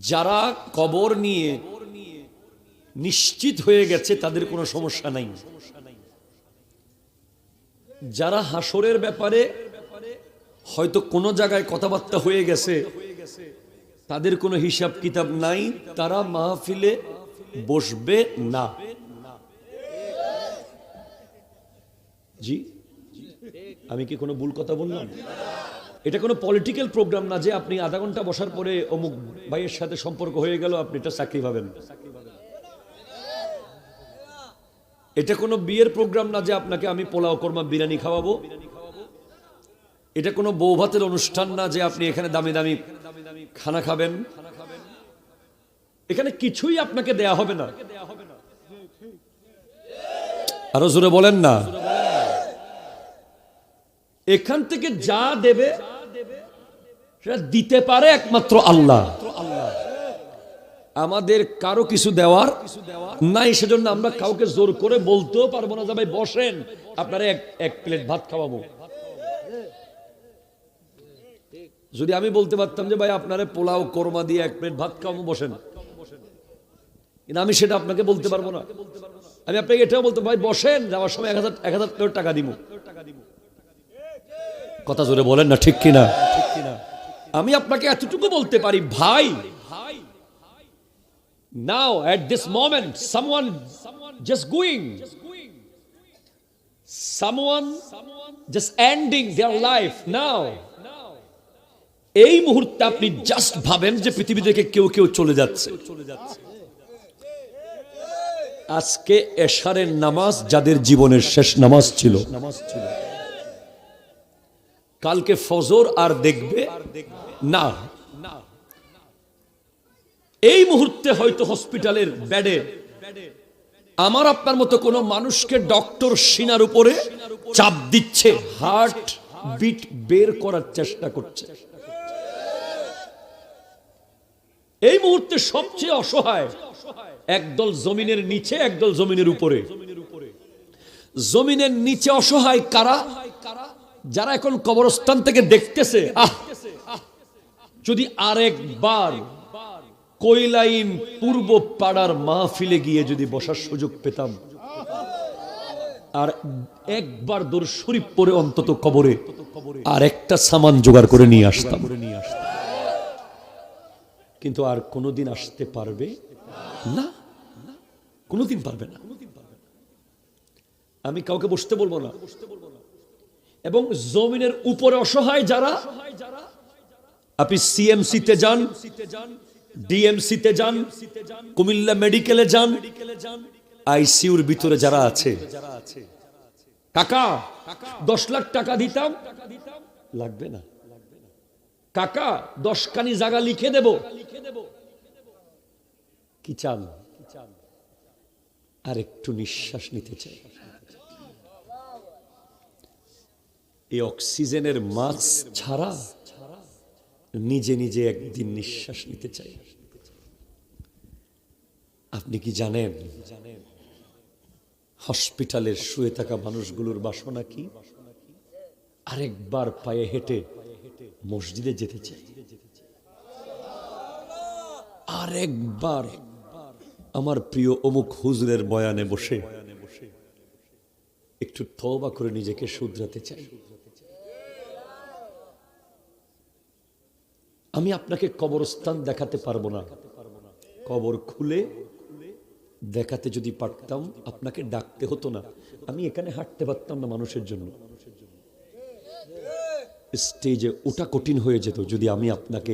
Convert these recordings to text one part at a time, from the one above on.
যারা কবর নিয়ে নিশ্চিত হয়ে গেছে তাদের কোনো সমস্যা নাই। যারা হাসরের ব্যাপারে হয়তো কোনো জায়গায় কথাবার্তা হয়ে গেছে, তাদের কোনো হিসাব কিতাব নাই, তারা মাহফিলে বসবে না। জি, আমি কি কোনো ভুল কথা বললাম? এটা কোনো পলিটিক্যাল প্রোগ্রাম না যে আপনি আধা ঘন্টা বসার পরে অমুক ভাইয়ের সাথে সম্পর্ক হয়ে গেল আপনি এটা চাকরি পাবেন। এটা কোনো বিয়ের প্রোগ্রাম না যে আপনাকে আমি পোলাও কোরমা বিরিয়ানি খাওয়াবো। এটা কোনো বউ ভাতের অনুষ্ঠান না যে আপনি এখানে দামি দামি খানা খাবেন। এখানে কিছুই আপনাকে দেয়া হবে না। আরো জোরে বলেন না। এখান থেকে যা দেবে সেটা দিতে পারে একমাত্র আল্লাহ। আমাদের কারো কিছু দেওয়ার নাই, সেজন্য আমরা কাউকে জোর করে বলতেও পারবো না যে ভাই বসেন আপনারা এক প্লেট ভাত খাওয়াবো। যদি আমি বলতে পারতাম যে ভাই আপনারা পোলাও কোরমা দিয়ে এক প্লেট ভাত খাওয়াবো, বসেন, কিন্তু আমি সেটা আপনাকে বলতে পারবো না। আমি আপনাকে এটাও বলতে ভাই বসেন, যাওয়ার সময় 1000 টাকা দিব। কথা জোরে বলেন না, ঠিক কিনা? আমি আপনাকে এতটুকু বলতে পারি, ভাই now at this moment someone just going, someone just ending their life now. এই মুহূর্তে আপনি জাস্ট ভাবেন যে পৃথিবী থেকে কেউ কেউ চলে যাচ্ছে। আজকে এশারের নামাজ যাদের জীবনের শেষ নামাজ ছিল, কালকে ফজর আর দেখবে না। এই মুহূর্তে হয়তো হসপিটালের বেডে আমার আপনার মতো কোনো মানুষকে ডক্টর সিনার উপরে চাপ দিচ্ছে, হার্ট বিট বের করার চেষ্টা করছে। এই মুহূর্তে সবচেয়ে অসহায় একদল জমিনের নিচে, একদল জমিনের উপরে। জমিনের নিচে অসহায় কারা? যারা এখন কবরস্থান থেকে দেখতেছে, যদি আরেকবার কৈলাইন পূর্ব পাড়ার মাহফিলে গিয়ে যদি বসার সুযোগ পেতাম, আর একবার দরুদ শরীফ পড়ে অন্তত কবরে আর একটা সামান জোগাড় করে নিয়ে আসতাম। কিন্তু আর কোনোদিন আসতে পারবে না, কোনোদিন পারবে না। আমি কাউকে বসতে বলবো না। এবং জমিনের উপরে অসহায় যারা, আপনি সিএমসিতে যান, ডিএমসিতে যান, কুমিল্লা মেডিকেলে যান, আইসিইউর ভিতরে যারা আছে, কাকা 10 লাখ টাকা দিতাম, লাগবে না। কাকা 10 কানি জায়গা লিখে দেব, কি চান? আর একটু নিঃশ্বাস নিতে চাই। এই অক্সিজেনের মাস্ক ছাড়া নিজে নিজে একদিন নিঃশ্বাস নিতে চাই। আপনি কি জানেন হসপিটালের শুয়ে থাকা মানুষগুলোর বাসনা কি? আরেকবার পায়ে হেঁটে মসজিদে যেতে চাই, আরেকবার আমার প্রিয় অমুক হুজুরের বয়ানে বসে একটু তওবা করে নিজেকে শুধরাতে চাই। আমি আপনাকে কবরস্থান দেখাতে পারবো না, কবর খুলে দেখাতে যদি পারতাম আপনাকে ডাকতে হতো না, আমি এখানে হাঁটতে পারতাম না মানুষের জন্য। স্টেজে ওটা কঠিন হয়ে যেত যদি আমি আপনাকে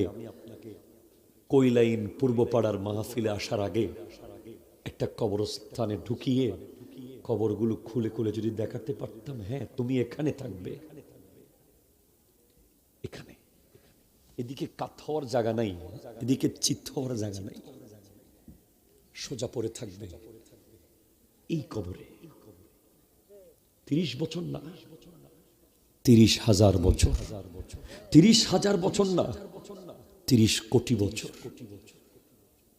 কৈলাইন পূর্বপাড়ার মাহফিলে আসার আগে একটা কবরস্থানে ঢুকিয়ে কবরগুলো খুলে খুলে যদি দেখাতে পারতাম, হ্যাঁ তুমি এখানে থাকবে, এখানে। এদিকে কাত হওয়ার জায়গা নাই, এদিকে চিত হওয়ার জায়গা নাই, সোজা পড়ে থাকবে এই কবরে। 30 বছর না, 30,000 বছর, 30,000 বছর না, 30 কোটি বছর।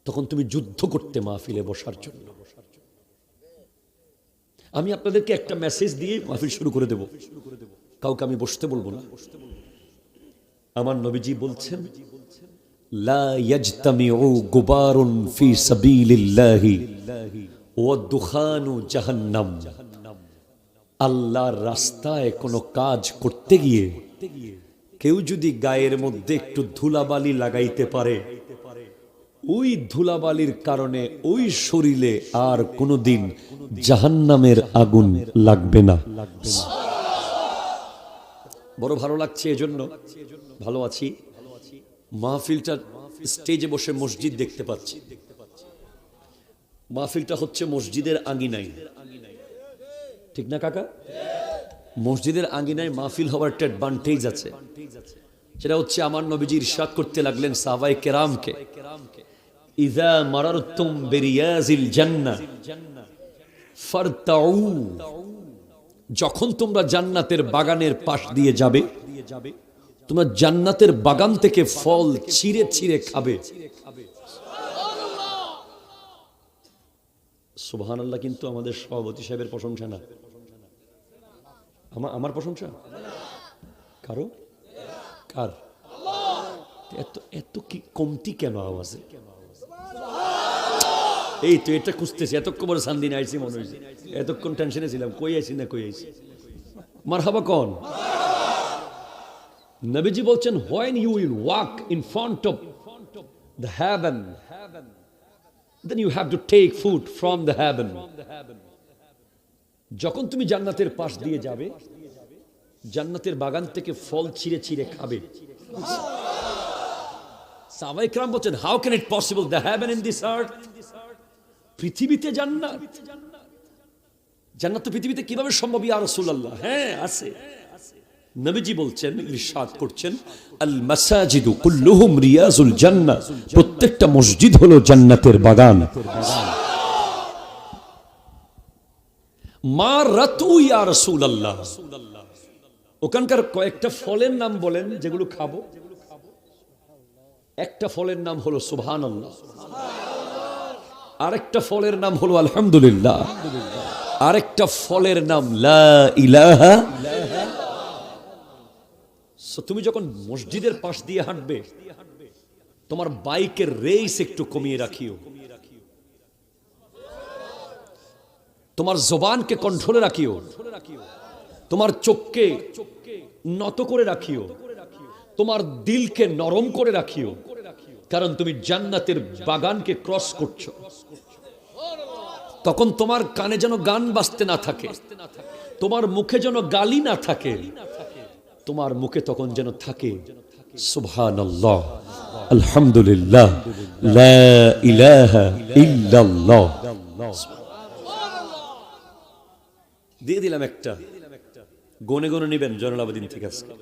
তখন তুমি যুদ্ধ করতে মাহফিলে বসার জন্য। আমি আপনাদেরকে একটা মেসেজ দিয়ে মাহফিল শুরু করে দেব, কাউকে আমি বসতে বলবো না। আমার নবীজি বলছেন, লা ইয়াজতামিউ গুবারুন ফি সাবিলিল্লাহি ওয়া দুখানু জাহান্নাম। আল্লাহর রাস্তায় কোনো কাজ করতে গিয়ে কেউ যদি গায়ের মধ্যে একটু ধুলাবালি লাগাইতে পারে, ওই ধুলাবালির কারণে ওই শরীরে আর কোনোদিন জাহান্নামের আগুন লাগবে না। বড় ভালো লাগছে, এজন্য ভালো আছি। মাহফিলটা স্টেজে বসে মসজিদ দেখতে পাচ্ছি। মাহফিলটা হচ্ছে মসজিদের আঙ্গিনায়, ঠিক না কাকা? মসজিদের আঙ্গিনায় মাহফিল হওয়ার একটা অ্যাডভান্টেজ আছে, সেটা হচ্ছে আমার নবীজি ইরশাদ করতে লাগলেন সাহাবায়ে কেরামকে, ইযা মারারতুম বিরিয়াজিল জান্নাহ ফারতাউ, যখন তোমরা জান্নাতের বাগানের পাশ দিয়ে যাবে, তোমরা জান্নাতের বাগান থেকে ফল ছিঁড়ে ছিঁড়ে খাবে। সুবহানাল্লাহ। কিন্তু আমাদের সভাপতি সাহেবের প্রশংসা না, আমার প্রশংসা। কারো কার? এত এত কি কমতি কেন আওয়াজে? এই তো এটা খুঁজতেছি, এতক্ষণ বড় শান্তি নিয়ে আইসি মনে হয়েছে, এতক্ষণ টেনশনে ছিলাম, কই আইসি না কই আইসি। মারহাবা কোন? নবীজি বলছেন, when you will walk in front of the heaven, then you have to take food from the heaven. যখন তুমি জান্নাতের পাশ দিয়ে যাবে, জান্নাতের বাগান থেকে ফল ছিঁড়ে ছিঁড়ে খাবে। সাহাবায়ে কেরাম বলছেন, how can it possible, the heaven in this earth? পৃথিবীতে জান্নাত? জান্নাত তো পৃথিবীতে কিভাবে সম্ভব ইয়া রাসূলুল্লাহ? হ্যাঁ আছে। নবীজি বলছেন, ইরশাদ করছেন, আল মাসাজিদু কুল্লুহুম রিয়াজুল জান্নাহ, প্রত্যেকটা মসজিদ হলো জান্নাতের বাগান। মা রাতু ইয়া রাসূলুল্লাহ, ওখানকার কয়েকটা ফলের নাম বলেন যেগুলো খাবো। একটা ফলের নাম হলো সুবহানাল্লাহ, আরেকটা ফলের নাম হলো আলহামদুলিল্লাহ, আরেকটা ফলের নাম লা ইলাহা। তুমি যখন মসজিদের পাশ দিয়ে হাঁটবে, তোমার বাইকের রেস একটু কমিয়ে রাখিও, তোমার জবানকে কন্ট্রোলে রাখিও, তোমার চোখকে নত করে রাখিও, তোমার দিলকে নরম করে রাখিও, কারণ তুমি জান্নাতের বাগানকে ক্রস করছো। তখন তোমার কানে যেন গান বাজতে না থাকে, তোমার মুখে যেন গালি না থাকে, তোমার মুখে তখন যেন থাকে সুবহানাল্লাহ, আলহামদুলিল্লাহ, লা ইলাহা ইল্লাল্লাহ। দিয়ে দিলাম একটা, গনে গনে নেবেন জয়নুল আবেদিন থেকে আজকে।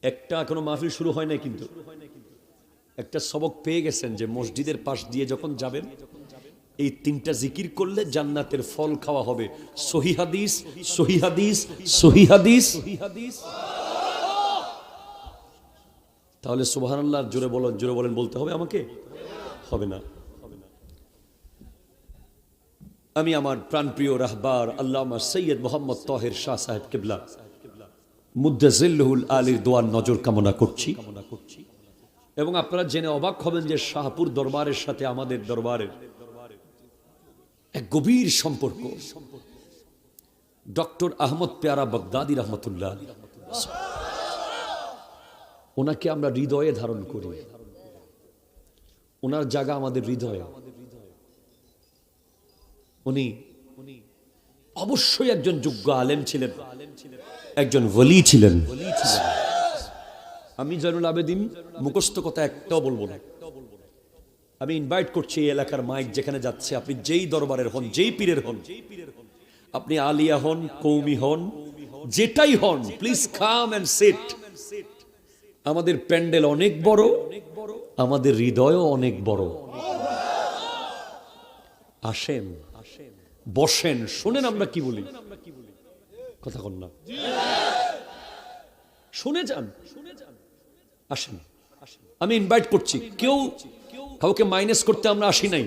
একটা এখনো মাহফিল শুরু হয় নাই, কিন্তু একটা সবক পেয়ে গেছেন যে মসজিদের পাশ দিয়ে যখন যাবেন, এই তিনটা জিকির করলে জান্নাতের ফল খাওয়া হবে। সহিহ হাদিস, সহিহ হাদিস, সহিহ হাদিস। তাহলে সুবহানাল্লাহ জোরে বলেন, জোরে বলেন বলতে হবে আমাকে? হবে না। আমি আমার প্রাণপ্রিয় রাহবার আল্লামা সৈয়দ মোহাম্মদ তাহের শাহ সাহেব কিবলা মুদ্দাজিল্লুহুল আলীর দোয়ার নজর কামনা করছি। এবং আপনারা জেনে অবাক হবেন যে শাহপুর দরবারের সাথে আমাদের দরবারের এক গভীর সম্পর্ক। ডক্টর আহমদ পেয়ারা বাগদাদি রহমতুল্লাহ, ওনাকে আমরা হৃদয়ে ধারণ করি, ওনার জায়গা আমাদের হৃদয়ে। উনি অবশ্যই একজন যোগ্য আলেম ছিলেন, একজন ওলি ছিলেন। আমি জয়নুল আবেদিন মুখস্থ কথা একটাও বলবো না। আমি ইনভাইট করছি এই এলাকার মাইক যেখানে যাচ্ছে, আপনি যেই দরবারের হন, যেই পীরের হন, আপনি আলিয়া হন, কৌমি হন, যেটাই হন, প্লিজ কাম এন্ড সিট। আমাদের প্যান্ডেল অনেক বড়, আমাদের হৃদয়ও অনেক বড়। আসেন, বসেন, শোনেন আমরা কি বলি, কথা কন না, শুনে যান, আসেন। আমি ইনভাইট করছি, কেউ কাউকে মাইনাস করতে আমরা আসি নাই।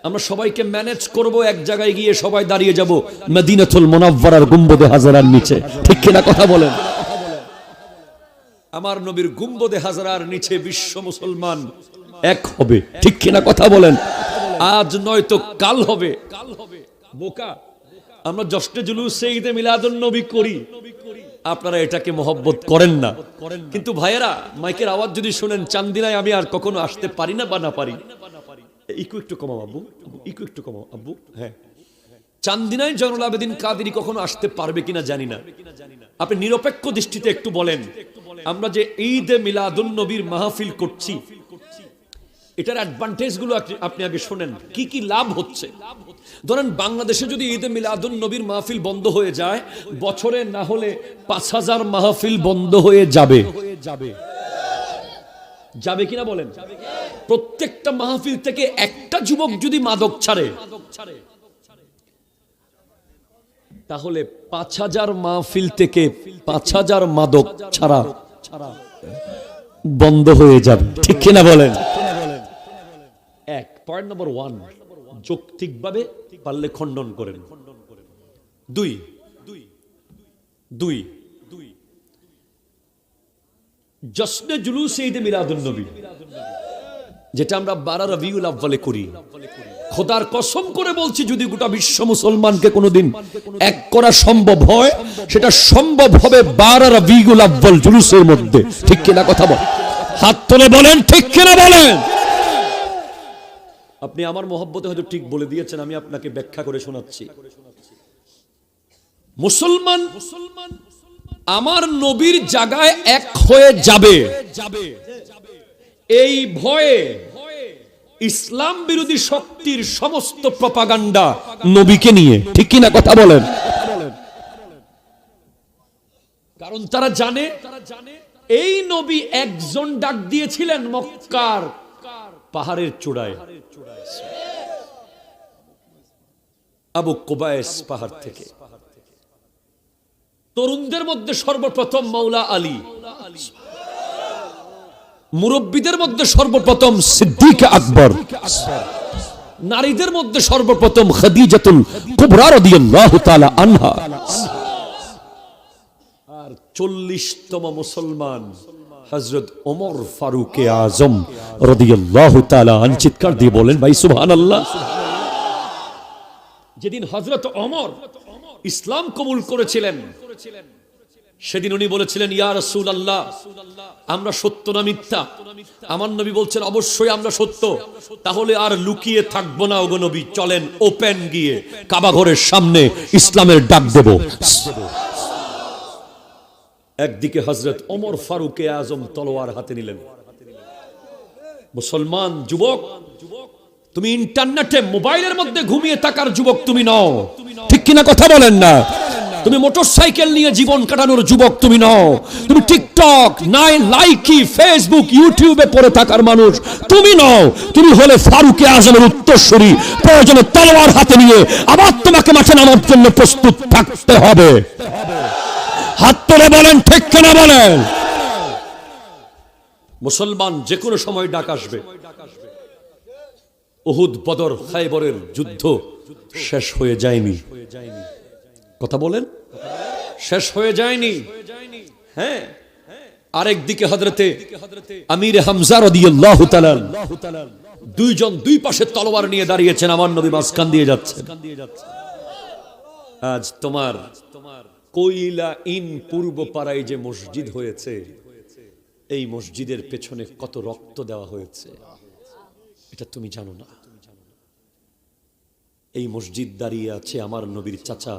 আমরা সবাইকে ম্যানেজ করব, এক জায়গায় গিয়ে সবাই দাঁড়িয়ে যাব মদিনাতুল মুনাওয়ারার গুম্বদে হাজারার নিচে, ঠিক কিনা কথা বলেন? আমার নবীর গুম্বদে হাজরার নিচে বিশ্ব মুসলমান এক হবে, ঠিক কিনা কথা বলেন? আজ নয় তো কাল হবে। বোকা, আমরা জশ্নে জুলুসে ঈদে মিলাদুন নবী করি, আপনারা এটাকে মহব্বত করেন না। কিন্তু ভাইয়েরা, মাইকের আওয়াজ যদি শুনেন, চান্দিনায় আমি আর কখনো আসতে পারি না বা না পারি। ইকু একটু কমাও আব্বু, ইকু একটু কমাও আব্বু। হ্যাঁ, চান্দিনায় জয়নুল আবেদিন কাদেরী কখনো আসতে পারবে কিনা জানি না। আপনি নিরপেক্ষ দৃষ্টিতে একটু বলেন, আমরা যে ঈদে মিলাদুন নবীর মাহফিল করছি, এটার অ্যাডভান্টেজ গুলো আপনি আগে শোনেন, কি কি লাভ হচ্ছে। ধরেন বাংলাদেশে যদি ঈদে মিলাদুন নবীর মাহফিল বন্ধ হয়ে যায়, বছরে না হলে 5000 মাহফিল বন্ধ হয়ে যাবে। যাবে কিনা বলেন? প্রত্যেকটা মাহফিল থেকে একটা যুবক যদি মাদক ছাড়ে, তাহলে 5000 মাহফিল থেকে 5000 মাদক ছাড়া বন্ধ হয়ে যাবে, ঠিক কিনা বলেন? এক পয়েন্ট নম্বর 1, যৌক্তিকভাবে পারলে খণ্ডন করেন। দুই, জশ্নে জুলুসে ঈদে মিলাদুন নবী, যেটা আমরা 12 রবিউল আউয়ালে করি, খোদার কসম করে বলছি, যদি গোটা বিশ্ব মুসলমানকে কোনোদিন এক করা সম্ভব হয়, সেটা সম্ভব হবে 12 রবিউল আউয়াল জুলুসের মধ্যে, ঠিক কিনা কথা বল? হাত তুলে বলেন, ঠিক কিনা বলেন? আপনি আমার মহব্বতে হয়তো ঠিক বলে দিয়েছেন, আমি আপনাকে ব্যাখ্যা করে শোনাচ্ছি। মুসলমান আমার নবীর জায়গায় এক হয়ে যাবে, এই ভয়ে ইসলাম বিরোধী শক্তির সমস্ত প্রপাগান্ডা নবীকে নিয়ে, ঠিক কিনা কথা বলেন? কারণ তারা জানে এই নবী একজন ডাক দিয়েছিলেন মক্কার পাহাড়ের চূড়ায়, আবু কুবাইস পাহাড় থেকে। তরুণদের মধ্যে সর্বপ্রথম মাওলা আলী, মুরব্বীদের মধ্যে সর্বপ্রথম সিদ্দিক আকবর, নারীদের মধ্যে সর্বপ্রথম খাদিজাতুল কুবরা রাদিয়াল্লাহু তাআলা আনহা, আর 40তম মুসলমান হযরত ওমর ফারুক আযম রাদিয়াল্লাহু তাআলা আন। চিৎকার দিয়ে বলেন ভাই সুবহানাল্লাহ। যেদিন হযরত ওমর ইসলাম কবুল করেছিলেন, সেদিন উনি বলেছিলেন, ইয়া রাসূলুল্লাহ, আমরা সত্য না মিথ্যা? আমার নবী বলছেন, অবশ্যই আমরা সত্য। তাহলে আর লুকিয়ে থাকবো না ওগো নবী, চলেন ওপেন গিয়ে কাবা ঘরের সামনে ইসলামের ডাক দেব। একদিকে হযরত ওমর ফারুক আযম তলোয়ার হাতে নিলেন। মুসলমান যুবক, তুমি ইন্টারনেটে মোবাইলের মধ্যে ঘুমিয়ে থাকার যুবক তুমি নও, ঠিক কিনা কথা বলেন না? তুমি মোটরসাইকেল নিয়ে জীবন কাটানোর যুবক তুমি নও। তুমি টিকটক, লাইকি, ফেসবুক, ইউটিউবে পড়ে থাকার মানুষ তুমি নও। তুমি হলে ফারুক আযমের উত্তরসূরি। প্রয়োজনে তলোয়ার হাতে নিয়ে আবার তোমাকে মাঠে নামার জন্য প্রস্তুত থাকতে হবে। হাত তুলে বলেন, ঠিক কিনা বলেন? মুসলমান যে কোনো সময় ডাক আসবে। উহুদ, বদর, খায়বরের যুদ্ধ শেষ হয়ে যায়নি, কথা বলেন, শেষ হয়ে যায়নি। হ্যাঁ, আরেকদিকে হযরতে আমির হামজা রাদিয়াল্লাহু তাআলা, দুইজন দুই পাশে তলোয়ার নিয়ে দাঁড়িয়েছেন, আমার নবী মাঝখান দিয়ে যাচ্ছেন। আজ তোমার কইলা ইন পূর্ব পাড়ায় যে মসজিদ হয়েছে, এই মসজিদের পেছনে কত রক্ত দেওয়া হয়েছে এটা তুমি জানো না। এই মসজিদ দাঁড়িয়ে আছে আমার নবীর চাচা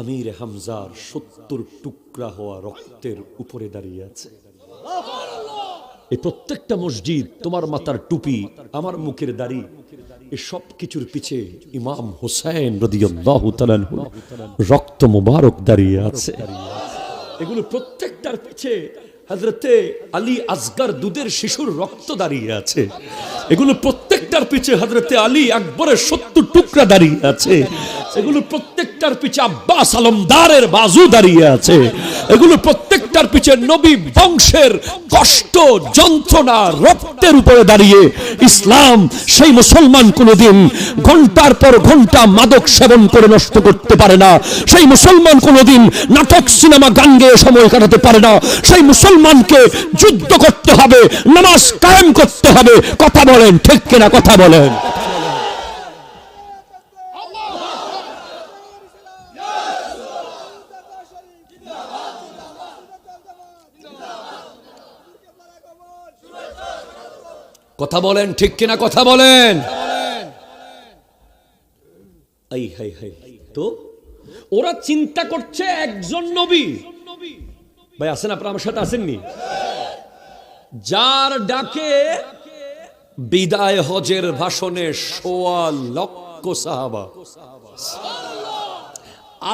আমির হামজার 70 টুকরা হওয়া রক্তের উপরে দাঁড়িয়ে আছে। এই প্রত্যেকটা মসজিদ, তোমার মাথার টুপি, আমার মুখের দাড়ি, এই সব কিছুর পিছে ইমাম হোসেন রাদিয়াল্লাহু তাআলা রক্ত মুবারক দাঁড়িয়ে আছে। এগুলো প্রত্যেকটার পিছে হযরতে আলী আসগর দুধের শিশুর রক্ত দাঁড়িয়ে আছে। এগুলো প্রত্যেকটার পিছে হযরতে আলী আকবরের 70 টুকরা দাঁড়িয়ে আছে। এগুলো প্রত্যেকটার পিছে আব্বাস আলমদারের বাজু দাঁড়িয়ে আছে। এগুলো প্রত্যেকটা প্রত্যেকটার পিছনে নবী বংশের কষ্ট, যন্ত্রণা, রক্তের উপরে দাঁড়িয়ে ইসলাম সেই মুসলমান কোনোদিন ঘন্টার পর ঘন্টা মাদক সেবন করে নষ্ট করতে পারে না। সেই মুসলমান কোনোদিন নাটক, সিনেমা, গান গেয়ে সময় কাটাতে পারে না। সেই মুসলমানকে যুদ্ধ করতে হবে, নামাজ কায়েম করতে হবে। কথা বলেন ঠিক কিনা? কথা বলেন। কথা বলেন ঠিক কিনা? কথা বলেন। তো ওরা চিন্তা করছে একজন নবী, ভাই আছেন আপনারা আমার সাথে? আসেননি? যার ডাকে বিদায় হজের ভাষণে ১৬ লক্ষ সাহাবা,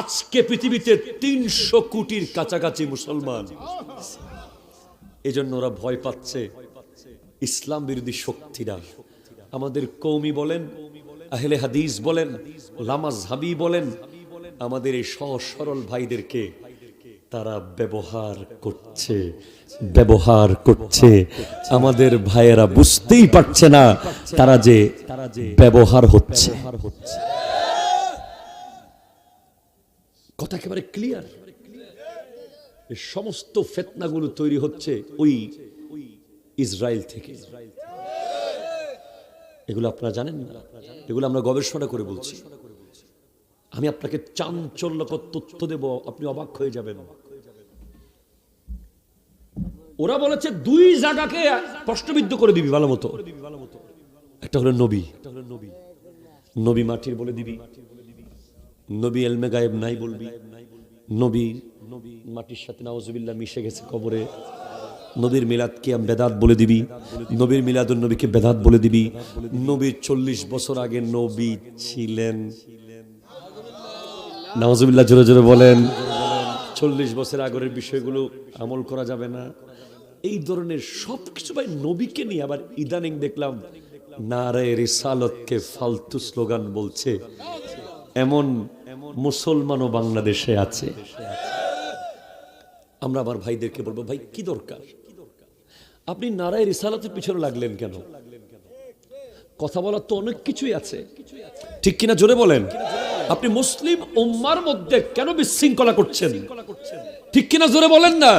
আজকে পৃথিবীতে ৩০০ কোটির কাছাকাছি মুসলমান। এজন্য ওরা ভয় পাচ্ছে ইসলাম বিরোধী শক্তিরা। আমাদের কওমি বলেন, আহলে হাদিস বলেন, লামাযহাবী বলেন, আমাদের এই সহজ সরল ভাইদেরকে তারা ব্যবহার করছে। আমাদের ভাইয়েরা বুঝতেই পারছে না তারা যে ব্যবহার হচ্ছে। কথা একেবারে ক্লিয়ার। সমস্ত ফিতনাগুলো তৈরি হচ্ছে ওই ইসরায়েল থেকে। এগুলো আপনারা জানেন না, এগুলো আমরা গবেষণা করে বলছি। আমি আপনাকে চাঞ্চল্যকর তথ্য দেব, আপনি অবাক হয়ে যাবেন। ওরা বলেছে দুই জায়গাকে প্রশ্নবিদ্ধ করে দিবি ভালো মতো। একটা হলো নবী, নবী মাটির বলে দিবি, নবী এলমে গায়েব নাই বলবি, নবী মাটির সাথে নাউজুবিল্লাহ মিশে গেছে কবরে, নবীর মিলাদ কিয়াম বেদাত বলে দিবি, নবীর মিলাদুন নবীকে বেদাত বলে দিবি, নবীর 40 বছর আগে নবী ছিলেন। নাউজুবিল্লাহ জোরে জোরে বলেন। 40 বছর আগের বিষয়গুলো আমল করা যাবে না। এই ধরনের সবকিছু ভাই নবীকে নিয়ে। আবার ইদানিং দেখলাম নারায়ে রিসালাতকে ফালতু স্লোগান বলছে, এমন মুসলমানও বাংলাদেশে আছে। আমরা আমার ভাইদেরকে বলবো, ভাই কি দরকার আপনি নারায়ে রিসালাতের পিছনে লাগলেন কেন? কথা বলার তো অনেক কিছুই আছে, ঠিক কিনা? জোরে বলেন। আপনি মুসলিম উম্মার মধ্যে কেন বিশৃঙ্খলা করছেন? ঠিক কিনা? জোরে বলেন না।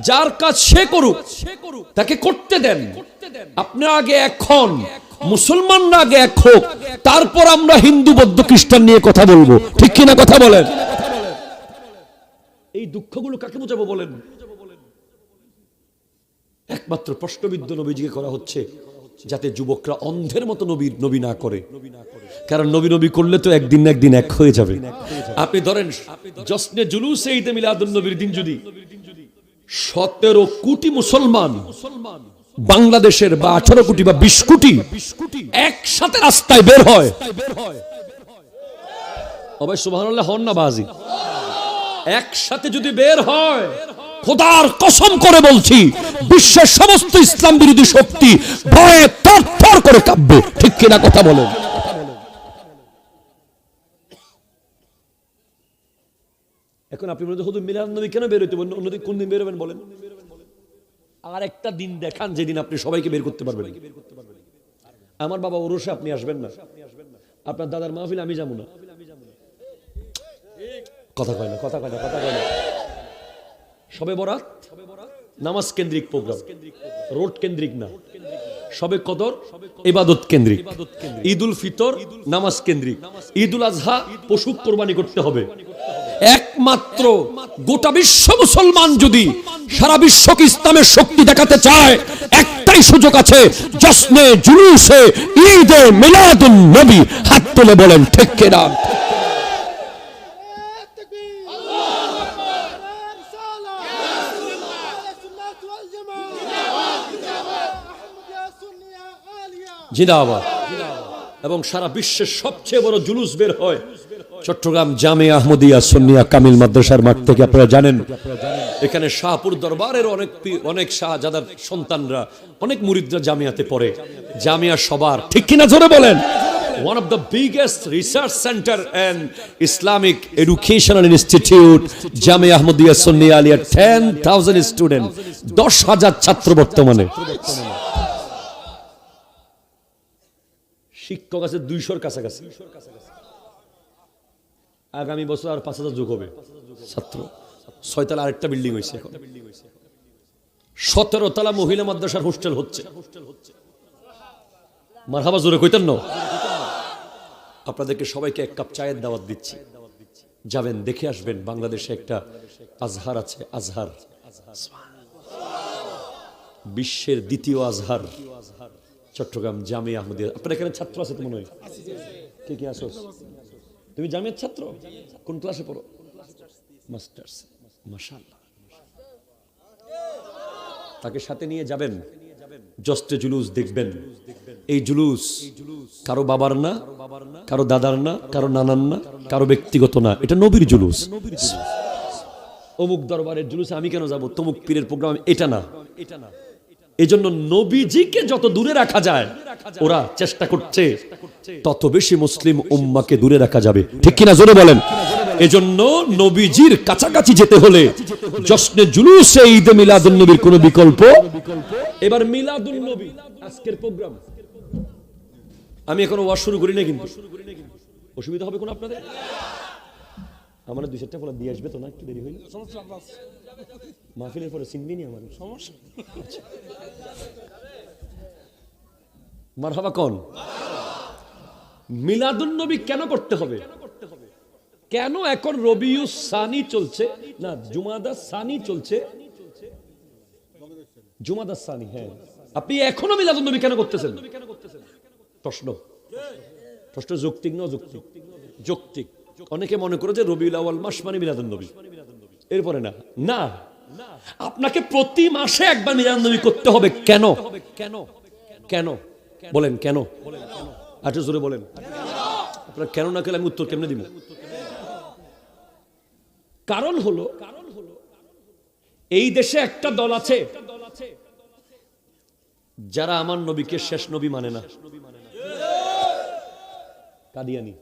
যার কাজ সে করুক, তাকে করতে দেন। আপনার আগে এখন মুসলমানরা আগে এক হোক, তারপর আমরা হিন্দু, বৌদ্ধ, খ্রিস্টান নিয়ে কথা বলবো। ঠিক কিনা? কথা বলেন। এই দুঃখগুলো কাকে বোঝাবো বলেন? একমাত্র প্রশ্নবিদ্ধ নবীজিকে করা হচ্ছে যাতে যুবকরা অন্ধের মতো নবী না করে। কারণ নবী করলে তো একদিন না একদিন এক হয়ে যাবে। আপনি ধরেন জশ্নে জুলুসে ঈদে মিলাদুন নবীর দিন যদি 17 কোটি মুসলমান বাংলাদেশের বা 18 কোটি বা 20 কোটি একসাথে রাস্তায় বের হয়, অবশ্য সুবহানাল্লাহ হন না বাজি, একসাথে যদি বের হয়, খোদার কসম করে বলছি বিশ্বের সমস্ত ইসলাম বিরোধী শক্তি ভয়ে থরথর করে কাঁপবে। ঠিক কিনা? কথা বলেন। এখন আপনি বলেন হুজুর মিলাদ নবী কেন বের হইতে বলেন? অন্যদিন কোন দিন বের হবেন বলেন? আর একটা দিন দেখান যেদিন আপনি সবাইকে বের করতে পারবেন। আমার বাবা ওরসে আপনি আসবেন না, আপনার দাদার মাহফিল আমি যাবো না। কথা কয় না। সবে বরাত নামাজ কেন্দ্রিক প্রোগ্রাম, রোড কেন্দ্রিক না। সবে কদর ইবাদত কেন্দ্রিক, ঈদুল ফিতর নামাজ কেন্দ্রিক, ঈদুল আজহা পশু কোরবানি করতে হবে। একমাত্র গোটা বিশ্ব মুসলমান যদি সারা বিশ্বকে ইসলামের শক্তি দেখাতে চায়, একটাই সুযোগ আছে, জশ্নে জুলুসে ঈদে মিলাদুন নবী। হাত তুলে বলেন ঠিক কিনা? জিন্দাবাদ। এবং সারা বিশ্বের সবচেয়ে বড় জুলুস বের হয় চট্টগ্রাম জামিয়া আহমদিয়া সুন্নিয়া কামিল মাদ্রাসার মাঠ থেকে। আপনারা জানেন এখানে শাহপুর দরবারের অনেক শাহজাদার সন্তানরা, অনেক মুরিদরা জামিয়াতে পড়ে। জামিয়া সবার, ঠিক কিনা? জোরে বলেন। one of the biggest research center and Islamic educational institute, Jamia Ahmadiyya Sunni Aliyah, 10,000 students, 10,000 ছাত্র বর্তমানে। শিক্ষক আছে 200-র কাছাকাছি। আগামী বছর আর 5,000 যোগ হবে ছাত্র। 6 তলা আরেকটা বিল্ডিং হয়েছে এখন। 17 তলা মহিলা মাদ্রাসার হোস্টেল হচ্ছে। মারহাবা জোরে কইতেন না? আপনাদেরকে সবাইকে এক কাপ চায়ের দাওয়াত দিচ্ছি, যাবেন দেখে আসবেন। বাংলাদেশে একটা আজহার আছে, আজহার বিশ্বের দ্বিতীয় আজহার, চট্টগ্রাম জামিয়া আহমদিয়া। আপনার এখানে ছাত্র আছে তো মনে হয়? কে কে আসো? তুমি জামিয়ার ছাত্র? কোন ক্লাসে পড়ো? মাস্টার্স। মাশাআল্লাহ। তাকে সাথে নিয়ে যাবেন, জস্টে জুলুস দেখবেন। এই জুলুস কারো বাবার না, কারো দাদার না, কারো নানার না, কারো ব্যক্তিগত না, এটা নবীর জুলুস। অমুক দরবারের জুলুসে আমি কেন যাব, তমুক পীরের প্রোগ্রাম, এটা না। এই জন্য নবীজিকে যত দূরে রাখা যায় ওরা চেষ্টা করছে, তত বেশি মুসলিম উম্মাকে দূরে রাখা যাবে। ঠিক কিনা জোরে বলেন? এজন্য নবীজির কাছাকাছি যেতে হলে জশ্নে জুলুসে ঈদে মিলাদুন নবীর কোনো বিকল্প। এবার মিলাদুন নবী আজকের প্রোগ্রাম, আমি এখনো ওয়াজ শুরু করি না, কিন্তু অসুবিধা হবে কোন আপনাদের? আমার 2-4টা ফলা দিয়ে আসবে তো না, একটু দেরি হইলে মাহফিলের পরে চিনবি নি আমার সমস্যা। মারহাবা কোন? মিলাদুন নবী কেন করতে হবে? কেন এখন রবিউস সানি চলছে না, জুমাদা সানি চলছে? জুমাদা সানি, হ্যাঁ। আপনি এখনো মিলাদুন নবী কেন করতেছেন? প্রশ্ন যৌক্তিক না অযৌক্তিক? যৌক্তিক। অনেকে মনে করে যে রবিউল আউয়াল মাস মানে মিলাদুন নবী, এরপরে না। না, আপনাকে প্রতি মাসে একবার মিলাদুন নবী করতে হবে। কেন? কেন বলেন? কেন? আচ্ছা জোরে বলেন। আপনারা কেন না কেন আমি উত্তর কেমনে দিব? কারণ হলো এই দেশে একটা দল আছে যারা আমার নবীকে শেষ নবী মানে না। কাদিয়ানি।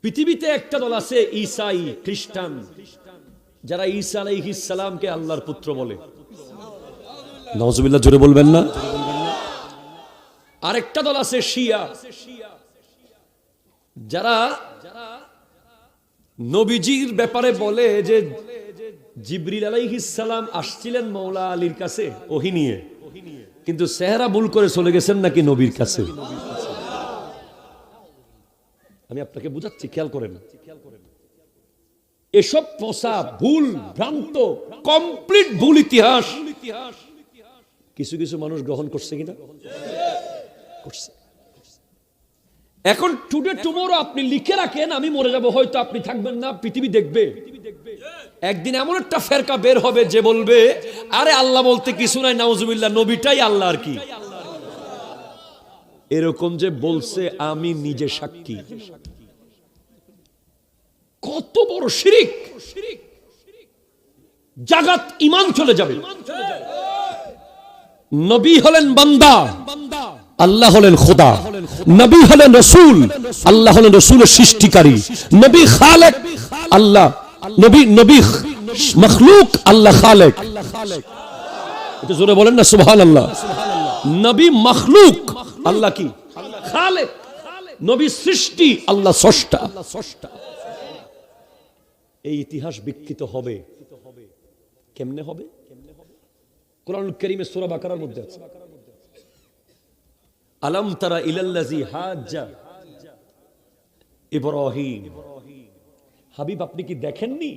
পৃথিবীতে একটা দল আছে ঈসাই, খ্রিস্টান, যারা ঈসা আলাইহিস সালামকে আল্লাহর পুত্র বলে। নাউজুবিল্লাহ, জোরে বলবেন না? আরেকটা দল আছে শিয়া, যারা নবীজির ব্যাপারে বলে যে জিবরিল আলাইহিস সালাম আসছিলেন মওলা আলীর কাছে ওহী নিয়ে, কিন্তু চেহারা ভুল করে চলে গেছেন নাকি নবীর কাছে। আমি আপনাকে বুঝাচ্ছি, খেয়াল করেন। এসব পচা, ভুল, ভ্রান্ত, কমপ্লিট ভুল ইতিহাস কিছু কিছু মানুষ গ্রহণ করছে কিনা? করছে। এখন টুডে টুমরো আপনি লিখে রাখেন, আমি মরে যাব, হয়তো আপনি থাকবেন না, পৃথিবী দেখবে। একদিন এমন একটা ফেরকা বের হবে যে বলবে আরে আল্লাহ বলতে কিছু নাই, নাউজুবিল্লাহ, নবীটাই আল্লাহ আর কি। এরকম যে বলছে আমি নিজে সাক্ষী। কত বড় শিরিক! জাগাত ঈমান চলে যাবে। নবী হলেন বান্দা, আল্লাহ হলেন খোদা। নবী হলেন রাসূল, আল্লাহ হলেন রাসূলের সৃষ্টিকারী। নবী খালেক, আল্লাহ নবী মাখলুক, আল্লাহ খালেক। এটা জোরে বলেন না সুবহানাল্লাহ। নবী মাখলুক, আল্লাহ কি? খালেক। নবী সৃষ্টি, আল্লাহ স্রষ্টা। এই ইতিহাস বিকৃত হবে। কেমনে হবে? কোরআনুল কারীমে সূরা বাকারার মধ্যে আছে, আলাম তারা ইলাল্লাযী হাজ্জা ইব্রাহিম। হাবিব, আপনি কি দেখেননি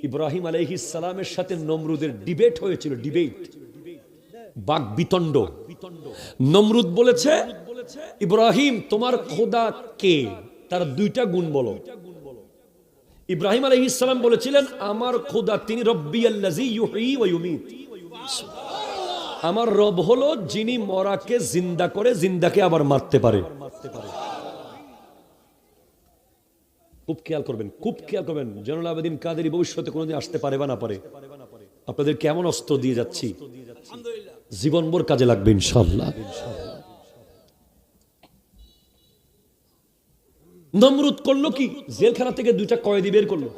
ইব্রাহিম আলাইহিস সালামের সাথে নমরুদের ডিবেট হয়েছিল? ডিবেট, বাক বিতণ্ড। নমরুদ বলেছে ইব্রাহিম তোমার খোদা কে? তার 2টা গুণ বলো। ইব্রাহিম আলাইহিস সালাম বলেছিলেন আমার খোদা তিনি রব্বিয়াল্লাযী ইউহয়ী ওয়া ইউমীত। আমার রব হলো যিনি মরাকে জিন্দা করে, জিন্দাকে আবার মারতে পারে। খুব খেয়াল করবেন, খুব খেয়াল করবেন। জয়নুল আবেদিন কাদেরী ভবিষ্যতে কোনোদিন আসতে পারে বা না পারে, আপনাদের কেমন অস্ত্র দিয়ে যাচ্ছি, জীবনভর কাজে লাগবে ইনশাআল্লাহ। নমরুদ করলো কি, জেলখানা থেকে 2টা কয়েদি বের করলো।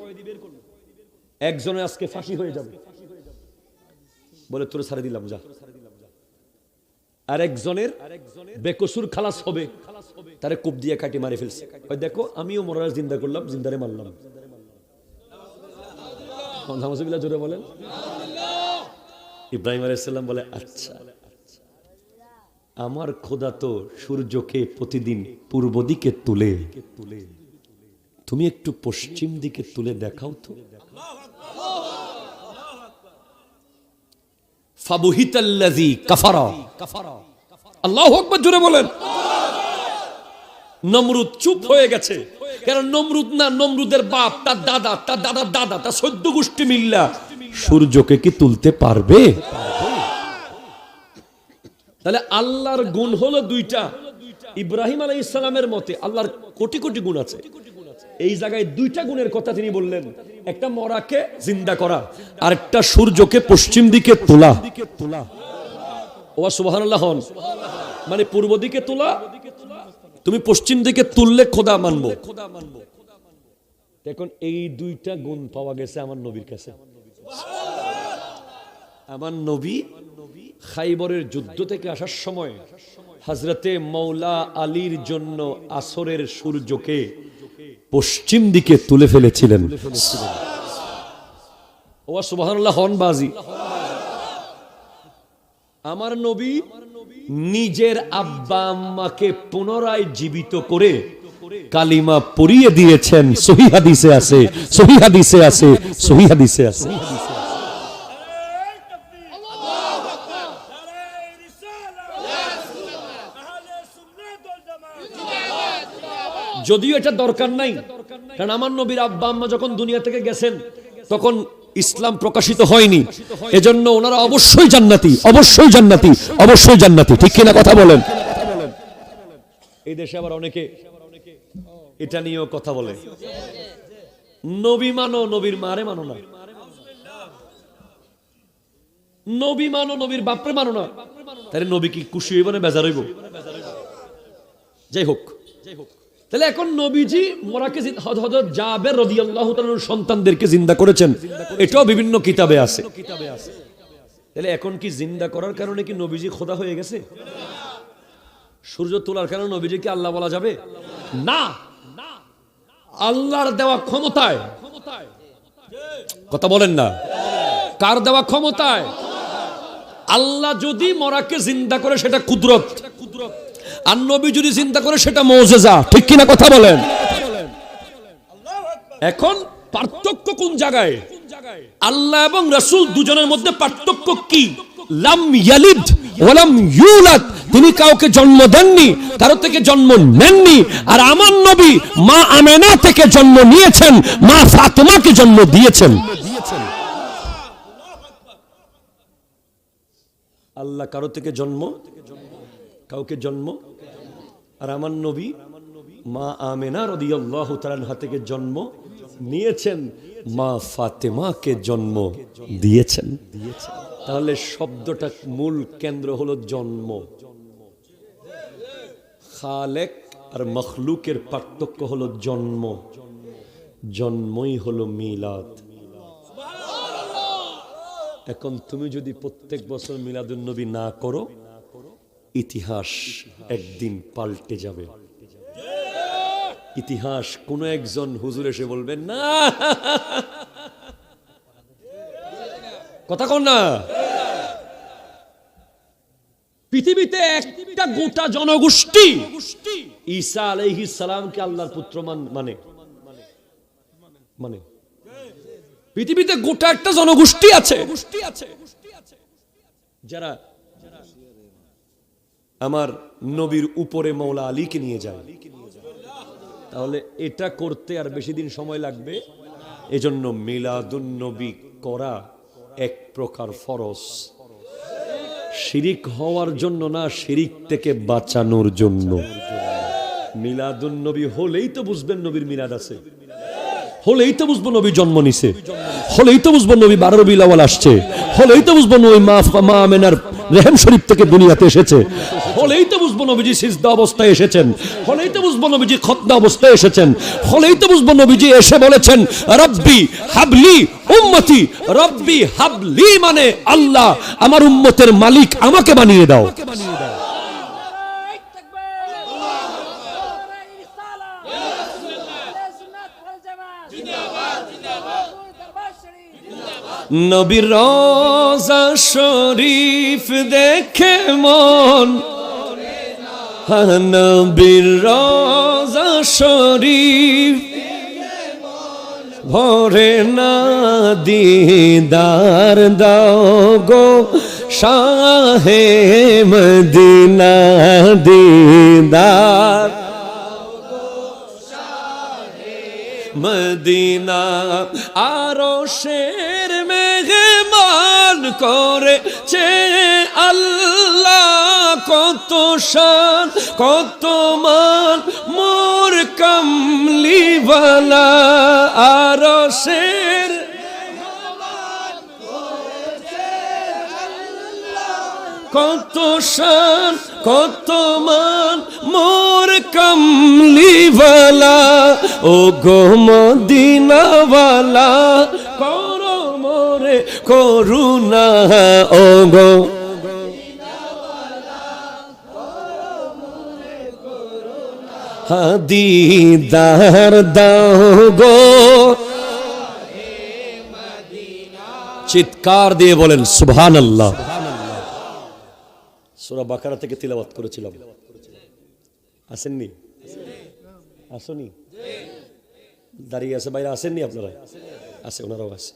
একজনের আজকে ফাঁসি হয়ে যাবে বলে তোরে ছাড়ে দিলাম যা, আর একজনের বেকসুর খালাস হবে, তারে কোপ দিয়ে কাটি মারে ফেলছে। ওই দেখো আমিও মরার জিন্দা করলাম, জিন্দারে মারলাম। জোরে বলেন। ইব্রাহিম আলাইহিস সালাম বলে আচ্ছা, আমার খোদা তো সূর্যকে প্রতিদিন পূর্ব দিকে তুলে, তুমি একটু পশ্চিম দিকে তুলে দেখাও তো। ফাবুহিতাল্লাযী কাফারা, আল্লাহু আকবার জোরে বলেন। নমরুদ চুপ হয়ে গেছে, কারণ নমরুদ না, নমরুদের বাপ, তার দাদা, তার দাদার দাদা, তার 14 গোষ্ঠী মিল্লা সূর্যকে কি তুলতে পারবে? তাহলে আল্লাহর গুণ হলো 2টা। ইব্রাহিম আলাইহিস সালামের মতে আল্লাহর কোটি কোটি গুণ আছে, এই জায়গায় 2টা গুণের কথা তিনি বললেন। একটা মরাকে জিন্দা করা, আর একটা সূর্যকে পশ্চিম দিকে তোলা। ও সুবহানাল্লাহ হন, মানে পূর্ব দিকে তোলা, তুমি পশ্চিম দিকে তুললে খোদা মানবো। এখন এই 2টা গুণ পাওয়া গেছে আমার নবীর কাছে। আমার নবী খাইবরের যুদ্ধ থেকে আসার সময় হযরতে মাওলা আলীর জন্য আসরের সূর্যকে পশ্চিম দিকে তুলে ফেলেছিলেন। ও সুবহানাল্লাহ হন বাজি। আমার নবী নিজের আব্বা আম্মাকে পুনরায় জীবিত করে কালিমা পড়িয়ে দিয়েছেন। সহিহ হাদিসে আছে, সহিহ হাদিসে আছে, সহিহ হাদিসে আছে। যদিও এটা দরকার নাই, কারণ আমার নবীর আব্বা আম্মা যখন দুনিয়া থেকে গেছেন তখন ইসলাম প্রকাশিত হয়নি, এজন্য ওনারা অবশ্যই জান্নাতি, অবশ্যই জান্নাতি, অবশ্যই জান্নাতি। ঠিক কিনা কথা বলেন? এই দেশে আবার অনেকে এটা নিয়েও কথা বলে, নবী মানো, নবীর মারে মানো না, নবী মানো, নবীর বাপরে মানো না। তাহলে নবী কি খুশি হইব না বেজার হইব? যাই হোক, তাহলে এখন নবীজি মোরাকে হযরত জাবের রাদিয়াল্লাহু তাআলার সন্তানদেরকে জিন্দা করেছেন, এটাও বিভিন্ন কিতাবে আছে। তাহলে এখন কি জিন্দা করার কারণে কি নবীজি খোদা হয়ে গেছে? সূর্য তোলার কারণে নবীজি কি আল্লাহ বলা যাবে না? আল্লাহর দেওয়া ক্ষমতায়, কথা বলেন না, কার দেওয়া ক্ষমতায়? আল্লাহ যদি মরাকে জিন্দা করে সেটা কুদরত, আর নবী যদি চিন্তা করে সেটা মুজিজা। ঠিক কিনা কথা বলেন? এখন পার্থক্য কোন জায়গায়? আল্লাহ এবং রাসূল দুজনের মধ্যে পার্থক্য কি? লাম ইয়ালিদ ওয়া লাম ইউলাদ, তিনি কাউকে জন্ম দেননি, কারো থেকে জন্ম নেননি। আর আমার নবী মা আমেনা থেকে জন্ম নিয়েছেন, মা ফাতেমাকে জন্ম দিয়েছেন। আল্লাহ কারো থেকে জন্ম, কাউকে জন্ম, আর আমার নবী মা আমেনা রাদিয়াল্লাহু তাআলা থেকে জন্ম নিয়েছেন, মা ফাতেমাকে জন্ম দিয়েছেন। তাহলে শব্দটা মূল কেন্দ্র হলো জন্ম। খালেক আর মখলুকের পার্থক্য হলো জন্ম, জন্মই হলো মিলাদ। এখন তুমি যদি প্রত্যেক বছর মিলাদুন নবী না করো, ইতিহাস একদিন পাল্টে যাবে। ইতিহাস কোন একজন হুজুর এসে বলবেন না, কথা কন না, পৃথিবীতে একটা গোটা জনগোষ্ঠী ঈসা আলাইহিস সালামকে আল্লাহর পুত্র মানে মানে পৃথিবীতে গোটা একটা জনগোষ্ঠী আছে যারা আমার নবীর উপরে মাওলা আলীকে নিয়ে যায়। তাহলে এটা করতে আর বেশি দিন সময় লাগবে, এজন্য মিলাদুন নবী করা এক প্রকার ফরজ, শিরিক হওয়ার জন্য না, শিরিক থেকে বাঁচানোর জন্য। মিলাদুন নবী হলেই তো বুঝবেন নবীর মিলাদ আছে, হলেই তো বুঝবো নবী জন্ম নিছে, হলেই তো বুঝবো নবী 12 রবিউল আউয়াল আসছে, হলেই তো বুঝবো ওই মা আমেনার রেহেম শরীফ থেকে দুনিয়াতে এসেছে, হলেই তো বুঝবো নবীজি সিজদা অবস্থায় এসেছেন, হলেই তো বুঝবো নবীজি খতনা অবস্থায় এসেছেন, হলেই তো বুঝবো নবীজি এসে বলেছেন রব্বি হাবলি উম্মতি, রব্বি হাবলি মানে আল্লাহ আমার উম্মতের মালিক আমাকে বানিয়ে দাও। নবীর রওজা শরীফ দেখে মন, নবীর রওজা শরীফ ভরে না, দিদার দাও গো শাহে মদিনা, দিদার মদিনা। আরশের মেহমান করেছে আল্লাহ, কত শান কত মান মোর কামলিওয়ালা। আরশের কত শান কত মান মোর কামলিওয়ালা, ও গো মদিনাওয়ালা করো মোরে করুণা, ও গো দিদার দাও গো। চিৎকার দিয়ে বলেন সুবহানাল্লাহ। সূরা বাকারা থেকে তিলাওয়াত করেছিলাম, আসেননি? আসেনি? দাঁড়িয়ে আছে বাইরে, আসেননি আপনারা? আছে, ওনারাও আছে।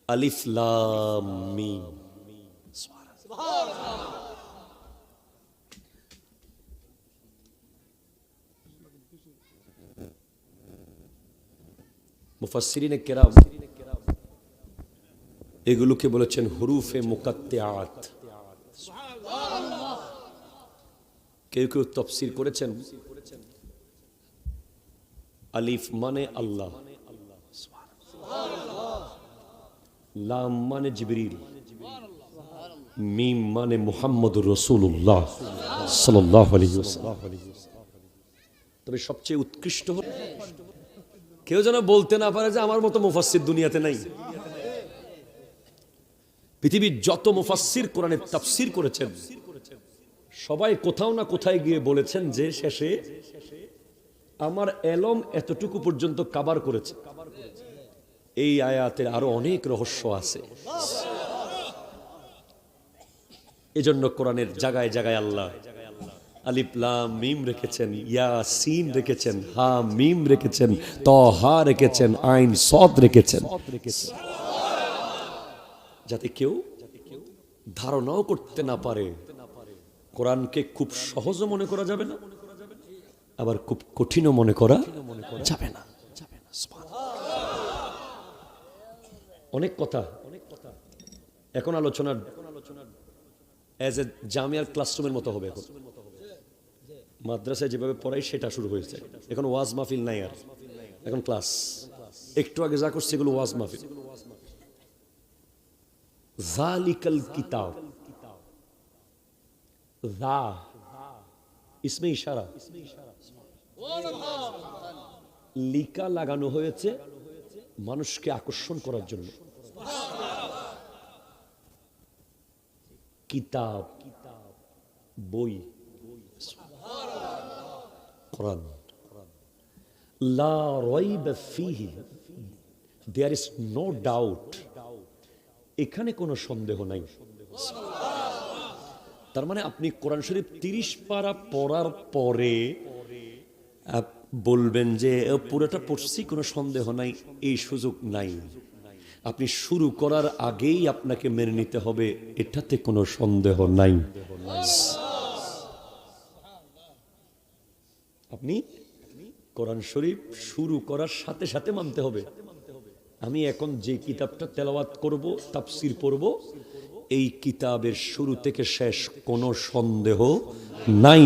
আলিফ লাম মিম। মুফাসসিরিনে কেরাম এগুলোকে বলেছেন হুরুফে মুকাত্তিআত। কেউ কেউ তাফসীর করেছেন আলিফ মানে আল্লাহ, লাম মানে জিবরিল, মিম মানে মুহাম্মদুর রাসূলুল্লাহ সাল্লাল্লাহু আলাইহি ওয়াসাল্লাম। তবে সবচেয়ে উৎকৃষ্ট হল কেউ যেন বলতে না পারে যে আমার মতো মুফাসসির দুনিয়াতে নাই। পৃথিবীর যত মুফাসসির কোরআনের তাফসীর করেছেন সবাই কোথাও না কোথায় গিয়ে বলেছেন যে শেষে আমার এলম এতটুকু পর্যন্ত কভার করেছে, এই আয়াতের আরো অনেক রহস্য আছে। এজন্য কোরআনের জায়গায় জায়গায় আল্লাহ আলিফ লাম মিম রেখেছেন, ইয়াসিন রেখেছেন, হা মিম রেখেছেন, তহা রেখেছেন, আইন সদ রেখেছেন, যাতে কেউ ধারণাও করতে না পারে। কোরআনকে খুব সহজ মনে করা যাবে না, আবার খুব কঠিনও মনে করা যাবে না। অনেক কথা এখন আলোচনার এজ এ জামিয়ার ক্লাসরুমের মতো হবে। এখন মাদ্রাসায় যেভাবে পড়াই সেটা শুরু হয়েছে, এখন ওয়াজ মাহফিল নাই, আর এখন ক্লাস। একটু আগে যা করছে এগুলো ওয়াজ মাহফিল। যালিকাল কিতাব, যা ইসমে ইশারা, লিকা লাগানো হয়েছে মানুষকে আকর্ষণ করার জন্য। কিতাব বই, কোরআন। লা রাইবা ফীহি, দেয়ার ইজ নো ডাউট, এখানে কোনো সন্দেহ নাই। তার মানে আপনি কোরআন শরীফ 30 পারা পড়ার পরে বলবেন যে পুরোটা পড়ছি কোনো সন্দেহ নাই, এই সুযোগ নাই। আপনি শুরু করার আগেই আপনাকে মেনে নিতে হবে এটাতে কোনো সন্দেহ নাই। আপনি কোরআন শরীফ শুরু করার সাথে সাথে মানতে হবে। আমি এখন যে কিতাবটা তেলাওয়াত করব, তাফসীর পড়ব, এই কিতাবের শুরু থেকে শেষ কোনো সন্দেহ নাই,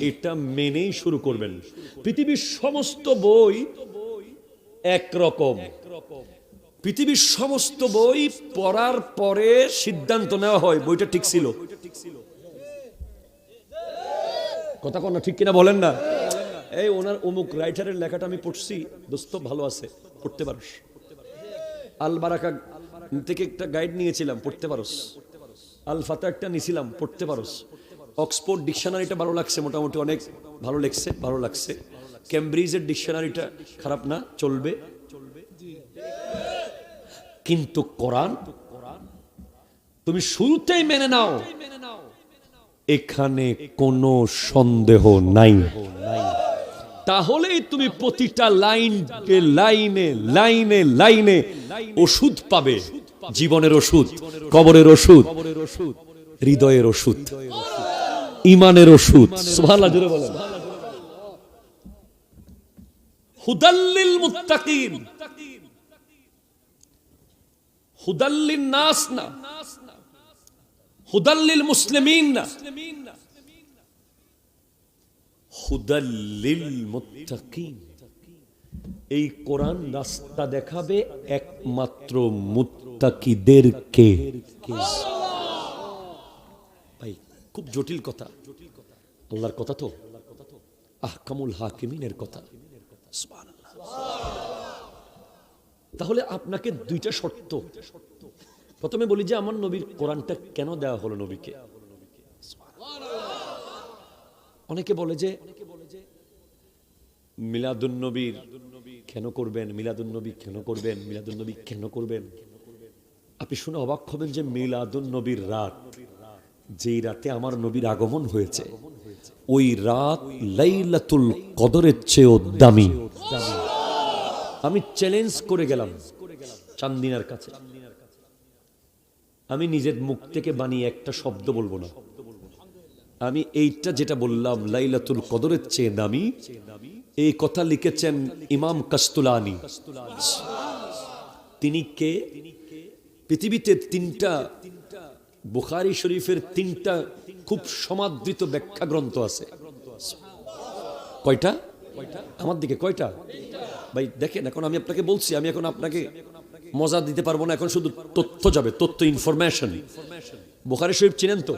এটা মেনেই শুরু করবেন। পৃথিবীর সমস্ত বই একরকম, পৃথিবীর সমস্ত বই পড়ার পরে সিদ্ধান্ত নেওয়া হয় বইটা ঠিক ছিল। কথা কোন ঠিক কিনা বলেন না? এই ওনার অমুক রাইটারের লেখাটা আমি পড়ছি, দোস্ত ভালো আছে, পড়তে পারোস। আল বারাকা থেকে একটা গাইড নিয়েছিলাম, পড়তে পারোস। আল ফাতা একটা নিয়েছিলাম, পড়তে পারোস। অক্সফোর্ড ডিকশনারিটা ভালো লাগছে, মোটামুটি অনেক ভালো লেখছে, ভালো লাগছে। ক্যামব্রিজের ডিকশনারিটা খারাপ না, চলবে। কিন্তু কোরআন তুমি শুরুতেই মেনে নাও, এখানে কোনো সন্দেহ নাই। তাহলেই তুমি প্রতিটা লাইনে লাইনে লাইনে ওষুধ পাবে, জীবনের ওষুধ, কবরের ওষুধ, হৃদয়ের ওষুধ, ঈমানের ওষুধ। সুবহানাল্লাহ জোরে বলেন। হুদাল্লিল মুত্তাকিন, হুদাল্লিন নাস না, হুদাল্লিল মুসলিমিন না, হুদাল্লিল মুত্তাকিন। এই কোরআন রাস্তা দেখাবে একমাত্র মুত্তাকিদেরকে। ভাই খুব জটিল কথা, আল্লাহর কথা তো, আহকামুল হাকিমিনের কথা। সুবহানাল্লাহ। তাহলে আপনাকে দুইটা শর্ত, প্রথমে বলি যে আমার নবীর কোরআনটা কেন দেওয়া হলো নবীকে। অনেকে বলে যে মিলাদুন নবীর কেন করবেন, মিলাদুন নবী কেন করবেন, মিলাদুন নবী কেন করবেন। আপনি শুনে অবাক হবেন যে মিলাদুন নবীর রাত, যেই রাতে আমার নবীর আগমন হয়েছে, ওই রাত লাইলাতুল কদরের চেয়েও দামি। আমি চ্যালেঞ্জ করে গেলাম চান্দিনার কাছে, আমি নিজের মুখ থেকে বানিয়ে একটা শব্দ বলবো না, আমি এইটা যেটা বললাম লাইলাতুল কদরের চেয়ে দামি, এই কথা লিখেছেন ইমাম কাস্তুলানি। তিনি কে? পৃথিবীতে তিনটা বুখারী শরীফের তিনটা খুব সমাদৃত ব্যাখ্যা গ্রন্থ আছে। কয়টা? আমার দিকে কয়টা? ভাই দেখেন, এখন আমি আপনাকে বলছি, আমি এখন আপনাকে মজা দিতে পারবো না, এখন শুধু তথ্য যাবে, তথ্য, ইনফরমেশন। বুখারী শরীফ চিনেন তো,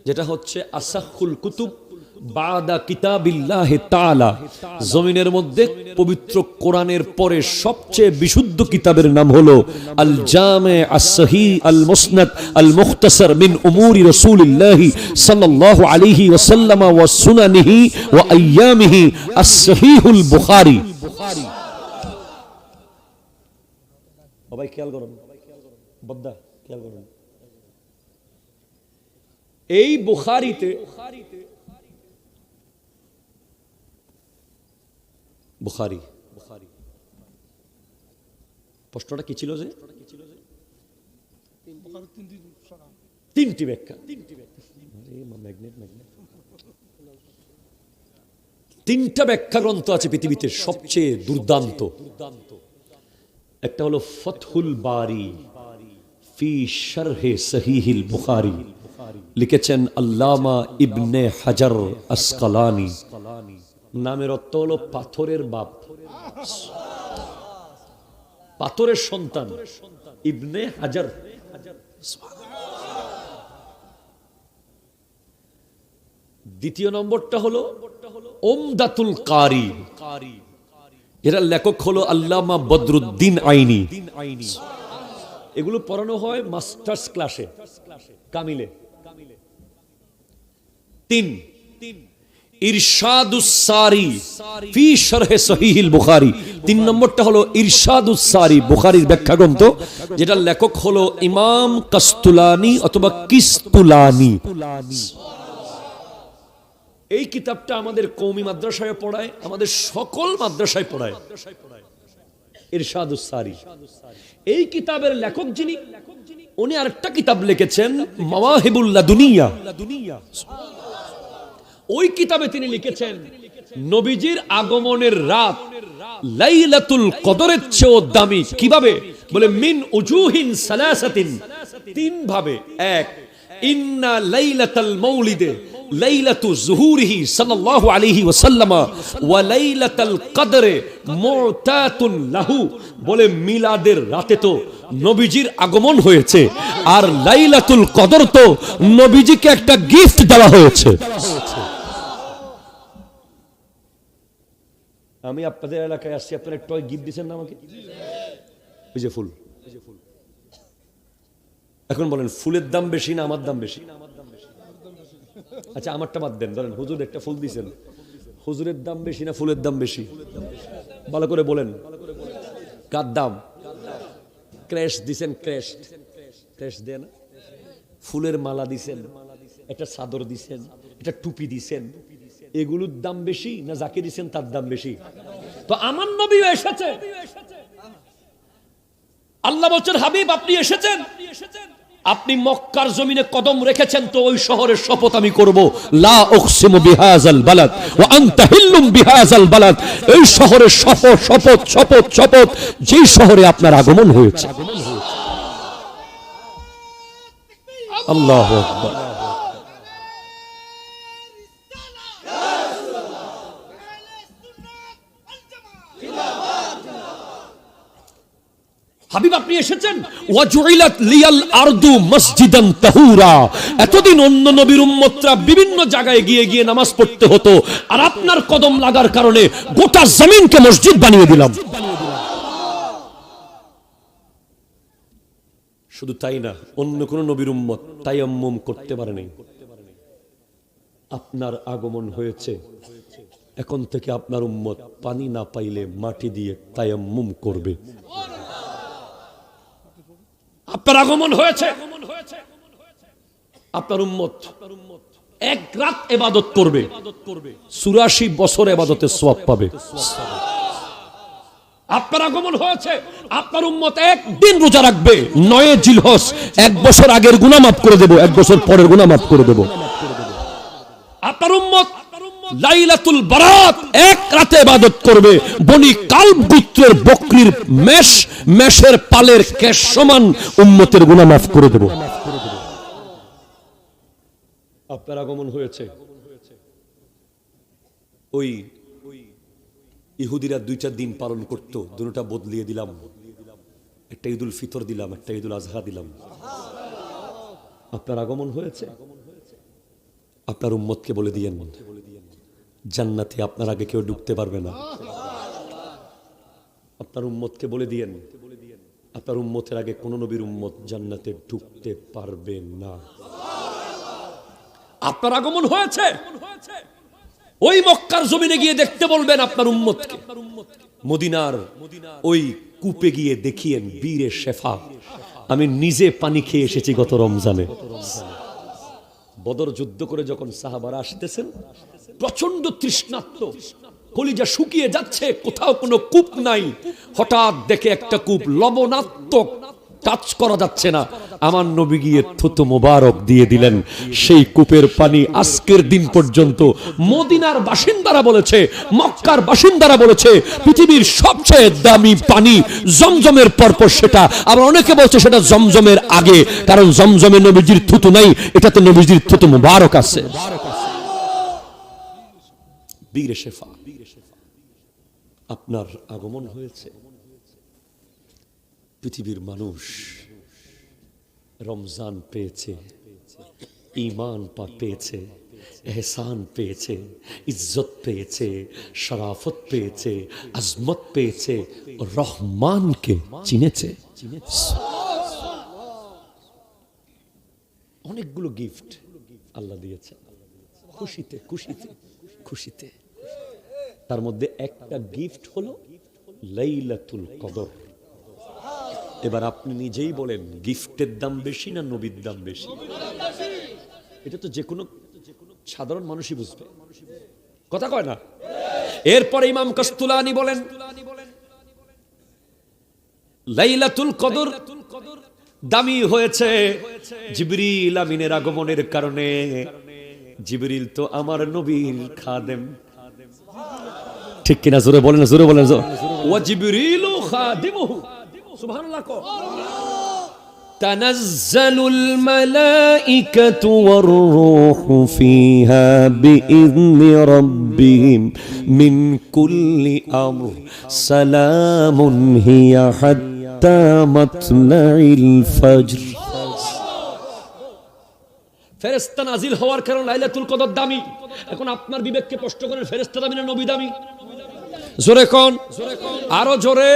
যেটা হচ্ছে আসাহুল কুতুব বাদা কিতাবিল্লাহি তাআলা। জমিনের মধ্যে পবিত্র কোরআনের পরে সবচেয়ে বিশুদ্ধ কিতাবের নাম হলো আল জামি আস সহিহ আল মুসনাদ আল মুখতাসার মিন উমুরি রাসূলিল্লাহি সাল্লাল্লাহু আলাইহি ওয়াসাল্লাম ওয়া সুনানিহি ওয়া আইয়ামিহি আস সহিহুল বুখারী। সবাই খেয়াল করুন, বদ্দা খেয়াল করুন। এই বুখারীতে বুখারী প্রশ্নটা কি ছিল যে তিনটি ব্যাখ্যা, তিনটা ব্যাখ্যা গ্রন্থ আছে পৃথিবীতে সবচেয়ে দুর্দান্ত। একটা হলো ফতহুল বারি ফি শারহে সহিহিল বুখারী, লিখেছেন আল্লামা ইবনে হাজার আসকালানি। নামের অর্থ হলো পাথরের বাপ, পাথরের সন্তান, ইবনে হাজার। দ্বিতীয় নম্বরটা হলো উমদাতুল কারি, এর লেখক হলো আল্লামা বদরুদ্দিন আইনি। এগুলো পড়ানো হয় মাস্টার্স ক্লাসে, কামিলে। তিন ইরশাদুস সারি ফি শারহে সহিহিল বুখারী। তিন নম্বরটা হলো ইরশাদুস সারি, বুখারীর ব্যাখ্যা গ্রন্থ, যেটার লেখক হলো ইমাম কাস্তুলানি অথবা কিস্তুলানি। এই কিতাবটা আমাদের কওমি মাদ্রাসায় পড়ায়, আমাদের সকল মাদ্রাসায় পড়ায়, ইরশাদুস সারি। এই কিতাবের লেখক যিনি, উনি আরেকটা কিতাব লিখেছেন মাওয়াহিবুল লাদুনিয়া। ওই কিতাবে তিনি লিখেছেন নবীজির আগমনের রাত লাইলাতুল কদরের চেয়েও দামি। কিভাবে? বলে মিন উজুহিন সালাসাতিন, তিন ভাবে। এক, ইন্না লাইলাতাল মাউলিদে লাইলাতু যুহুরিহি সাল্লাল্লাহু আলাইহি ওয়াসাল্লাম ওয়া লাইলাতুল কদর মুতাতুন লাহু, বলে মিলাদের রাতে তো নবীজির আগমন হয়েছে, আর লাইলাতুল কদর তো নবীজিকে একটা গিফট দেওয়া হয়েছে। আমি আপনাদের এলাকায় আসছি, আপনারা একটা গিফট দিয়েছেন না আমাকে? ওই যে ফুল। এখন বলেন ফুলের দাম বেশি না আমার দাম বেশি? আচ্ছা আমারটা বাদ দেন, ধরেন হুজুর একটা ফুল দিয়েছেন, হুজুরের দাম বেশি না ফুলের দাম বেশি? ভালো করে বলেন, কার দাম? ক্র্যাশ দিছেন, ক্র্যাশ ক্র্যাশ দেন, ফুলের মালা দিছেন, একটা চাদর দিছেন, একটা টুপি দিছেন, এগুলোর দাম বেশি না যাকে দিছেন তার দাম বেশি? তো আমার নবী এসেছে, আল্লাহ বলছেন হাবিব আপনি এসেছেন, আপনি মক্কার জমিনে কদম রেখেছেন, তো ওই শহরের শপথ আমি করব, লা উকসিমু বিহাযাল বালাদ ওয়া আনতা হিল্লুম বিহাযাল বালাদ, এই শহরের শপথ শপথ শপথ শপথ যেই শহরে আপনার আগমন হয়েছে। আল্লাহু আকবার। হাবিব আপনি এসেছেন, ওয়াজুইলাত লিয়াল আরদু মসজিদান তাহুরা, এতদিন অন্য নবীর উম্মতরা বিভিন্ন জায়গায় গিয়ে গিয়ে নামাজ পড়তে হতো, আর আপনার কদম লাগার কারণে গোটা জমিনকে মসজিদ বানিয়ে দিলাম। শুধু তাই না, অন্য কোন নবীর উম্মত তায়াম্মুম করতে পারে নাই, আপনার আগমন হয়েছে, এখন থেকে আপনার উম্মত পানি না পাইলে মাটি দিয়ে তায়াম্মুম করবে। আপনার আগমন হয়েছে, আপনার উম্মত এক রাত ইবাদত করবে, ৮৪ বছর ইবাদতের সওয়াব পাবে। আপনার আগমন হয়েছে, আপনার উম্মত একদিন রোজা রাখবে, ৯ জিলহজ, ১ বছর আগের গুনাহ মাফ করে দেব, ১ বছর পরের গুনাহ মাফ করে দেব। আপনার উম্মত লাইলাতুল বারাত এক রাতে ইবাদত করবে, বনি কালব গোত্রের বকরির মেষের পালের কেশ সমান উম্মতের গুনাহ মাফ করে দেব। আপনার আগমন হয়েছে। ওই ইহুদিরা ২টা দিন পালন করত, দুটোটা বদলিয়ে দিলাম, একটা ঈদুল ফিতর দিলাম, একটা ঈদুল আজহা দিলাম। আপনার আগমন হয়েছে, আপনার উম্মতকে বলে দিয়েন জান্নাতে আপনার আগে কেউ ঢুকতে পারবে না। আপনার উম্মতকে বলে দিয়েন আপনার উম্মতের আগে কোন নবীর উম্মত জান্নাতে ঢুকতে পারবে না। আপনার আগমন হয়েছে, ওই মক্কার জমিনে গিয়ে দেখতে বলবেন আপনার উম্মতকে, মদিনার ওই কূপে গিয়ে দেখিয়েন বীরে শেফা, আমি নিজে পানি খেয়ে এসেছি গত রমজানে। বদর যুদ্ধ করে যখন সাহাবারা আসতেছেন, প্রচন্ড তৃষ্ণার্ত, কলিজা শুকিয়ে যাচ্ছে, কোথাও কোনো কূপ নাই, হঠাৎ দেখে একটা কূপ, লবণাত্মক, টাচ করা যাচ্ছে না, আমার নবী গিয়ে থুতু মোবারক দিয়ে দিলেন, সেই কূপের পানি আজকের দিন পর্যন্ত মদিনার বাসিন্দারা বলেছে, মক্কার বাসিন্দারা বলেছে পৃথিবীর সবচেয়ে দামি পানি জমজমের পরপর সেটা, আবার অনেকে বলছে সেটা জমজমের আগে, কারণ জমজমে নবীজির থুতু নাই, এটা তো নবীজির থুতু মোবারক আছে। বীরে শেফা, আপনার আগমন হয়েছে, পৃথিবীর মানুষ রমজান পেয়েছে, ঈমান পেয়েছে, এহসান পেয়েছে, ইজ্জত পেয়েছে, শরাফত পেয়েছে, আজমত পেয়েছে, রহমানকে চিনেছে। অনেকগুলো গিফট আল্লাহ দিয়েছে, খুশিতে খুশিতে খুশিতে। তার মধ্যে একটা গিফট হলো লাইলাতুল কদর। এবার আপনি নিজেই বলেন, গিফটের দাম বেশি না নবীর দাম বেশি? এটা তো যে কোনো সাধারণ মানুষই বুঝবে, কথা কয় না। এরপরে ইমাম কাস্তুলানি বলেন, লাইলাতুল কদর দামি হয়েছে জিবরিল আমিনের আগমনের কারণে। জিবরিল তো আমার নবীর খাদেম, ঠিক কিনা? জোরে বলেন, জোরে বলেন। ওয়া জিবরিলু খাদিমুহু, সুবহানাল্লাহ। তানাজ্জালুল মালাইকাতু ওয়ার রূহু ফিহা বিইذনি রাব্বিহিম মিন কুল্লি আমর সালামুন হিয়া হাত্তা মাতলাইল ফজর। ফেরেশতা নাজিল হওয়ার কারণে লাইলাতুল কদর দামি। এখন আপনার বিবেককে প্রশ্ন করেন, ফেরেশতা দামি না নবী দামি? জোরে কোন, আরো জোরে।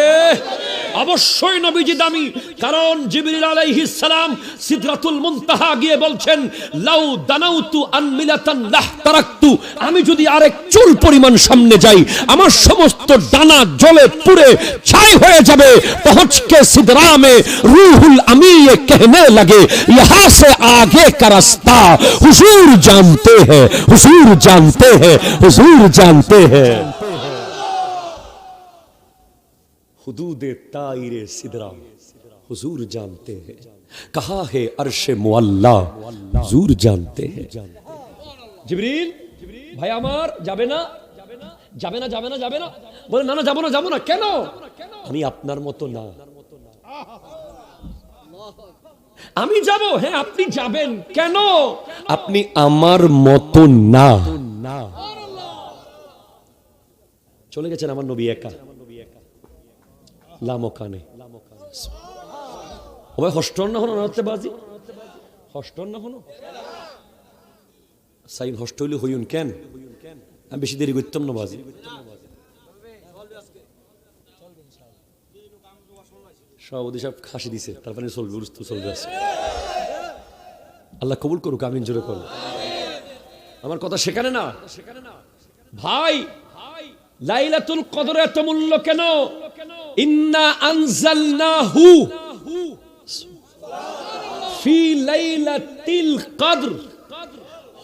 অবশ্যই নবীজি দামি, কারণ জিবরিল আলাইহিস সালাম সিদরাতুল মুনতাহা গিয়ে বলছেন, লাউ দানাউতু আন মিলাতান লাহতারাকতু, আমি যদি আরেক চুল পরিমাণ সামনে যাই আমার সমস্ত ডানা জ্বলে পুড়ে ছাই হয়ে যাবে। পৌঁছ কে সিদরা মে রূহুল আमी ये कहने लगे यहां से आगे का रास्ता हुजूर जानते हैं, हुजूर जानते हैं, हुजूर जानते हैं। हुदूदे ताइरे सिदरा हुजूर जानते हैं, कहा है अर्शे मुअल्ला हुजूर जानते हैं। जिब्रील ভাই আমার যাবে না, যাবে না, যাবে না, যাবে না, বলে না না যাবো না, যাবো না। কেন? আমি আপনার মতো না। আমি যাব, হ্যাঁ আপনি যাবেন, কেন? আপনি আমার মতো না। চলে গেছেন আমার নবী একা, লামকানে। ওই হস্টন না হনো নাতে বাজি, হস্টন না হনো সাইন হস্ট হইলে হইউন কেন? আমি বেশি দেরি করতাম না বাজি। সভাপতি সাহেব খাসি দিছে, তারপরে চলবে, উরুস্তু চলবে আছে। আল্লাহ কবুল করুক, আমিন জোরে করুন। আমার কথা সেখানে না ভাই। লাইলাতুল কদর এত মূল্য কেন? ইন্না আনজালনাহু ফি লাইলাতিল কদর।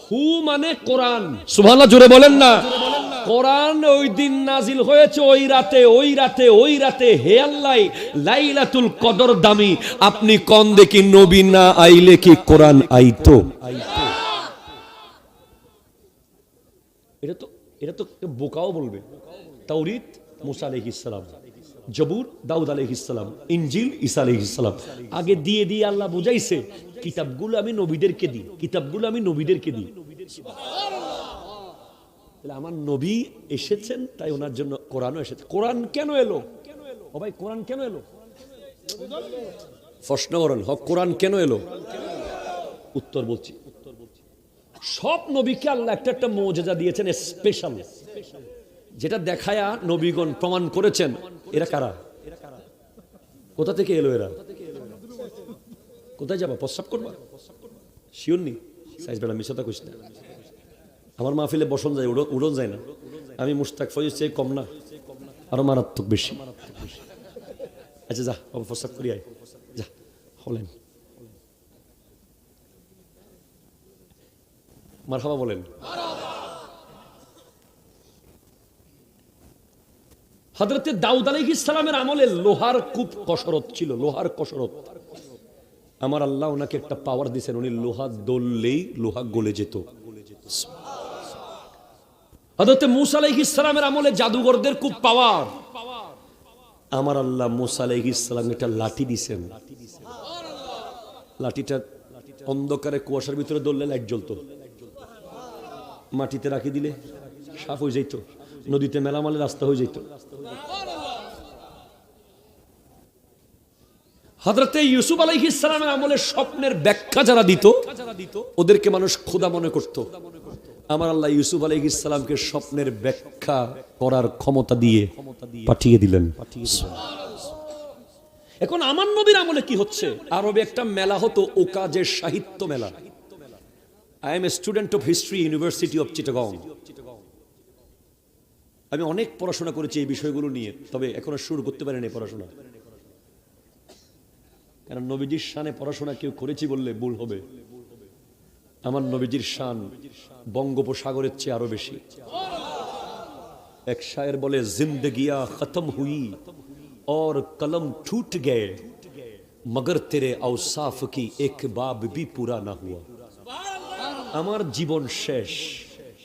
হু মানে কোরআন, সুবহানাল্লাহ জোরে বলেন না। কোরআন ওই দিন নাজিল হয়েছে, ওই রাতে, ওই রাতে, ওই রাতে। হে আল্লাহ, লাইলাতুল কদর দামি। আপনি কোন দেখি নবী না আইলে কি কোরআন আইতো? এটা তো বোকাও বলবে। তাওরীত মুসা আলাইহিস সালাম, জবুর দাউদ আলাইহিস সালাম, ইনজিল ঈসা আলাইহিস সালাম। আগে দিয়ে দিয়ে আল্লাহ বুঝাইছে, কিতাবগুলো আমি নবীদেরকে দিই, কিতাবগুলো আমি নবীদেরকে দিই। আমার নবী এসেছেন, তাই ওনার জন্য কোরআনও এসেছে। কোরআন কেন এলো? ও ভাই কোরআন কেন এলো? প্রশ্ন করেন, হক কোরআন কেন এলো? উত্তর বলছি। সব নবীকে আল্লাহ একটা একটা মুজিজা দিয়েছেন স্পেশাল, যেটা দেখায়া নবীগণ প্রমাণ করেছেন এরা কারা, কোথা থেকে এলো এরা। কোথায় যাবা? প্রস্রাব করবা? শিওর নি? সাইজ বেলা মিশাতা কইস না। আমার মাহফিলে বসন যায়, উড়ন যায় না। আমি মুশতাক ফয়েজ চেয়ে কম না, আরো মারাত্মক বেশি। আচ্ছা যা বাবা প্রস্রাব করি আয়, যা হলেন। মারহাবা বলেন। হযরতে দাউদ আলাইহিস সালামের আমলে লোহার খুব কসরত ছিল, লোহার কসরত। আমার আল্লাহ ওনাকে একটা পাওয়ার দিয়েছেন, উনি লোহা দললেই লোহা গলে যেত। হযরতে মূসা আলাইহিস সালামের আমলে জাদুঘরদের খুব পাওয়ার। আমার আল্লাহ মূসা আলাইহিস সালামকে একটা লাঠি দিয়েছেন। লাঠিটা অন্ধকারে কুয়াশার ভিতরে দললে লাইট জ্বলতো, মাটিতে রাখি দিলে সাফ হয়ে যাইত, নদীতে মেলামালে রাস্তা হয়ে যাইত। হযরতে ইউসুফ আলাইহিস সালামের আমলে স্বপ্নের ব্যাখ্যা যারা দিত ওদেরকে মানুষ খোদা মনে করত। আমার আল্লাহ ইউসুফ আলাইহিস সালামকে স্বপ্নের ব্যাখ্যা করার ক্ষমতা দিয়ে পাঠিয়ে দিলেন। এখন আমার নবীর আমলে কি হচ্ছে? আরবে একটা মেলা হতো, ওকাজের সাহিত্য মেলা। I am a student of history, University of Chittagong. আমি অনেক পড়াশোনা করেছি এই বিষয়গুলো নিয়ে, তবে এখনো শুরু করতে পারিনি পড়াশোনা। কারণ নবীজির শানে পড়াশোনা কেউ করেছি বললে ভুল হবে। আমার নবীজির শান বঙ্গোপসাগরের চেয়ে আরো বেশি। এক শায়ের বলে, জিন্দগিয়া খতম হুই और कलम टूट गए मगर तेरे औसाफ की एक बाब भी पूरा ना हुआ। আমার জীবন শেষ,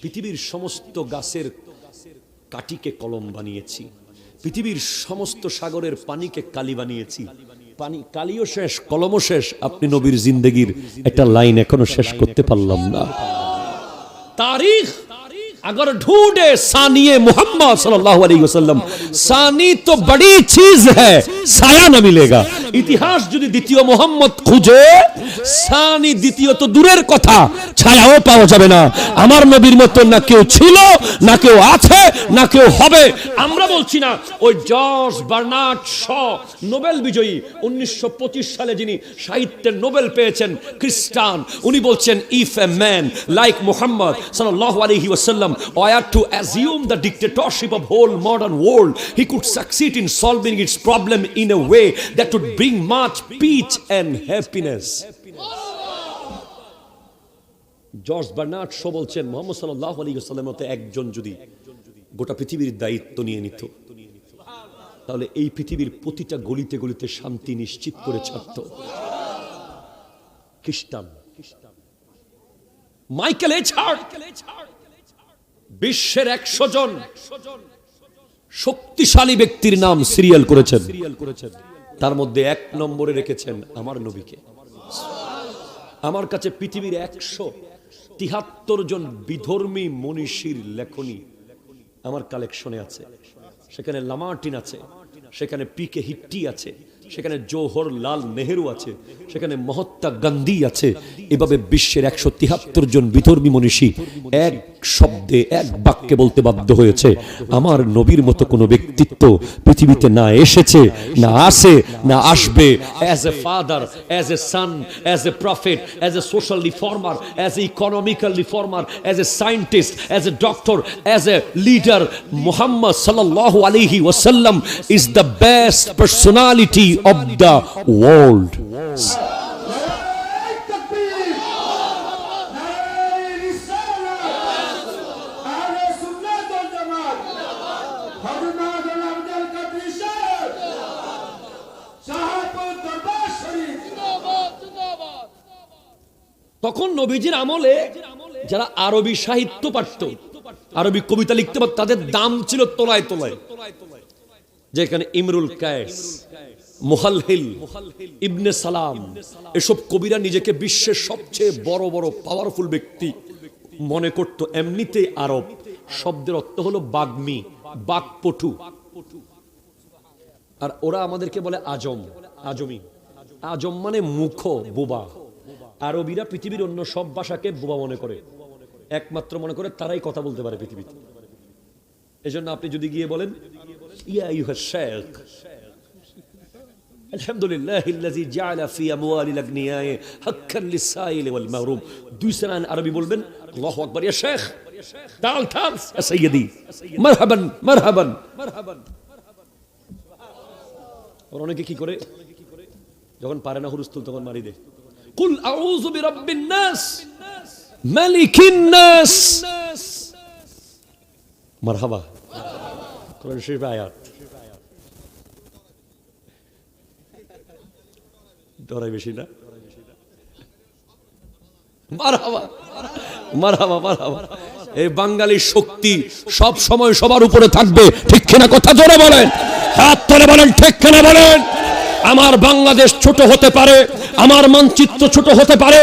পৃথিবীর সমস্ত গাছের কাটিকে কলম বানিয়েছি, পৃথিবীর সমস্ত সাগরের পানিকে কালি বানিয়েছি, পানি কালিও শেষ, কলমও শেষ, আপনি নবীর জিন্দেগির একটা লাইন এখনো শেষ করতে পারলাম না। तारीख अगर ढूंढे सानिए मोहम्मद सल्लल्लाहु अलैहि वसल्लम, सानी तो बड़ी चीज है, साया न मिलेगा। ইতিহাস যদি দ্বিতীয় মোহাম্মদ খুঁজে, সানি দ্বিতীয় তো দূরের কথা, ছায়াও পাওয়া যাবে না। আমার নবীর মতো না কেউ ছিল, না কেউ আছে, না কেউ হবে। আমরা বলছি না, ওই জর্জ বার্নার্ড শ নোবেল বিজয়ী 1925 সালে যিনি সাহিত্যের নোবেল পেয়েছেন, খ্রিস্টান, উনি বলছেন if a man like Muhammad সাল্লাল্লাহু আলাইহি ওয়াসাল্লাম were to assume the dictatorship of whole modern world, he could succeed in solving its problem in a way that would bring much peace and happiness. George Bernard Shaw বলছেন, মুহাম্মদ সাল্লাল্লাহু আলাইহি ওয়াসাল্লামের মতো একজন যদি গোটা পৃথিবীর দায়িত্ব নিয়ে নিত, তাহলে এই পৃথিবীর প্রতিটা গলিতে গলিতে শান্তি নিশ্চিত করে ছাড়ত। খ্রিস্টান মাইকেল এইচ হার্ট বিশ্বের 100 জন শক্তিশালী ব্যক্তির নাম সিরিয়াল করেছেন, তার মধ্যে 1 নম্বরে রেখেছেন আমার নবীকে। আমার কাছে পৃথিবীর 173 জন বিধর্মী মনীষীর লেখনী আমার কালেকশনে আছে। সেখানে লামার্টিন আছে, সেখানে পিকে হিট্টি আছে, সেখানে জওহরলাল নেহেরু আছে, সেখানে মহাত্মা গান্ধী আছে। এভাবে বিশ্বের 173 জন বিধর্মী মনীষী এক শব্দে, এক বাক্যে বলতে বাধ্য হয়েছে, আমার নবীর মতো কোনো ব্যক্তিত্ব পৃথিবীতে না এসেছে, না আছে, না আসবে। As a father, as a son, as a prophet, as a social reformer, as a economical reformer, as a scientist, as a doctor, as a leader, Muhammad সাল্লাল্লাহু আলাইহি ওয়াসাল্লাম is the best personality of the world. তখন নবীজির আমলে যারা আরবি সাহিত্য পারত, আরবি কবিতা লিখতে পারত, তাদের দাম ছিল তোলায় তোলায়। যেখানে ইমরুল কায়েস, মুহালহিল, ইবনে সালাম, এসব কবিরা নিজেকে বিশ্বের সবচেয়ে বড় বড় পাওয়ারফুল ব্যক্তি মনে করত। এমনিতেই আরব শব্দের অর্থ হলো বাগ্মী, বাকপটু। আর ওরা আমাদেরকে বলে আজম, আজমি। আজম মানে মূর্খ, বোবা। আরবিরা পৃথিবীর অন্য সব ভাষাকে বোবা মনে করে, একমাত্র মনে করে তারাই কথা বলতে পারে পৃথিবীতে। এজন্য আপনি যদি গিয়ে বলেন ইয়া আইয়ুহা শেখ, আলহামদুলিল্লাহিল্লাযী জাআলা ফি আমওয়ালিল আগনিয়া হাক্কান লিসাইল ওয়াল মাহরুম, 2 সালান আরবি বলবেন, আল্লাহু আকবার, ইয়া শেখ, তাল তাল, ইয়া সাইয়্যিদি, মারহাবান মারহাবান মারহাবান। আর অনেকে কি করে, যখন পারে না হুরুস্তুল তখন মারি দেয়, কুল আউযু বিরাব্বিন নাস মালিকিন নাস, মারহাবা। কোরআন শরীফ আয়াত, ডরাই বেশি না? মারহাবা মারহাবা মারহাবা। এই বাঙালি শক্তি সব সময় সবার উপরে থাকবে, ঠিক কিনা? কথা জোরে বলেন, হাত তুলে বলেন, ঠিক কিনা বলেন? আমার বাংলাদেশ ছোট হতে পারে, আমার মানচিত্র ছোট হতে পারে,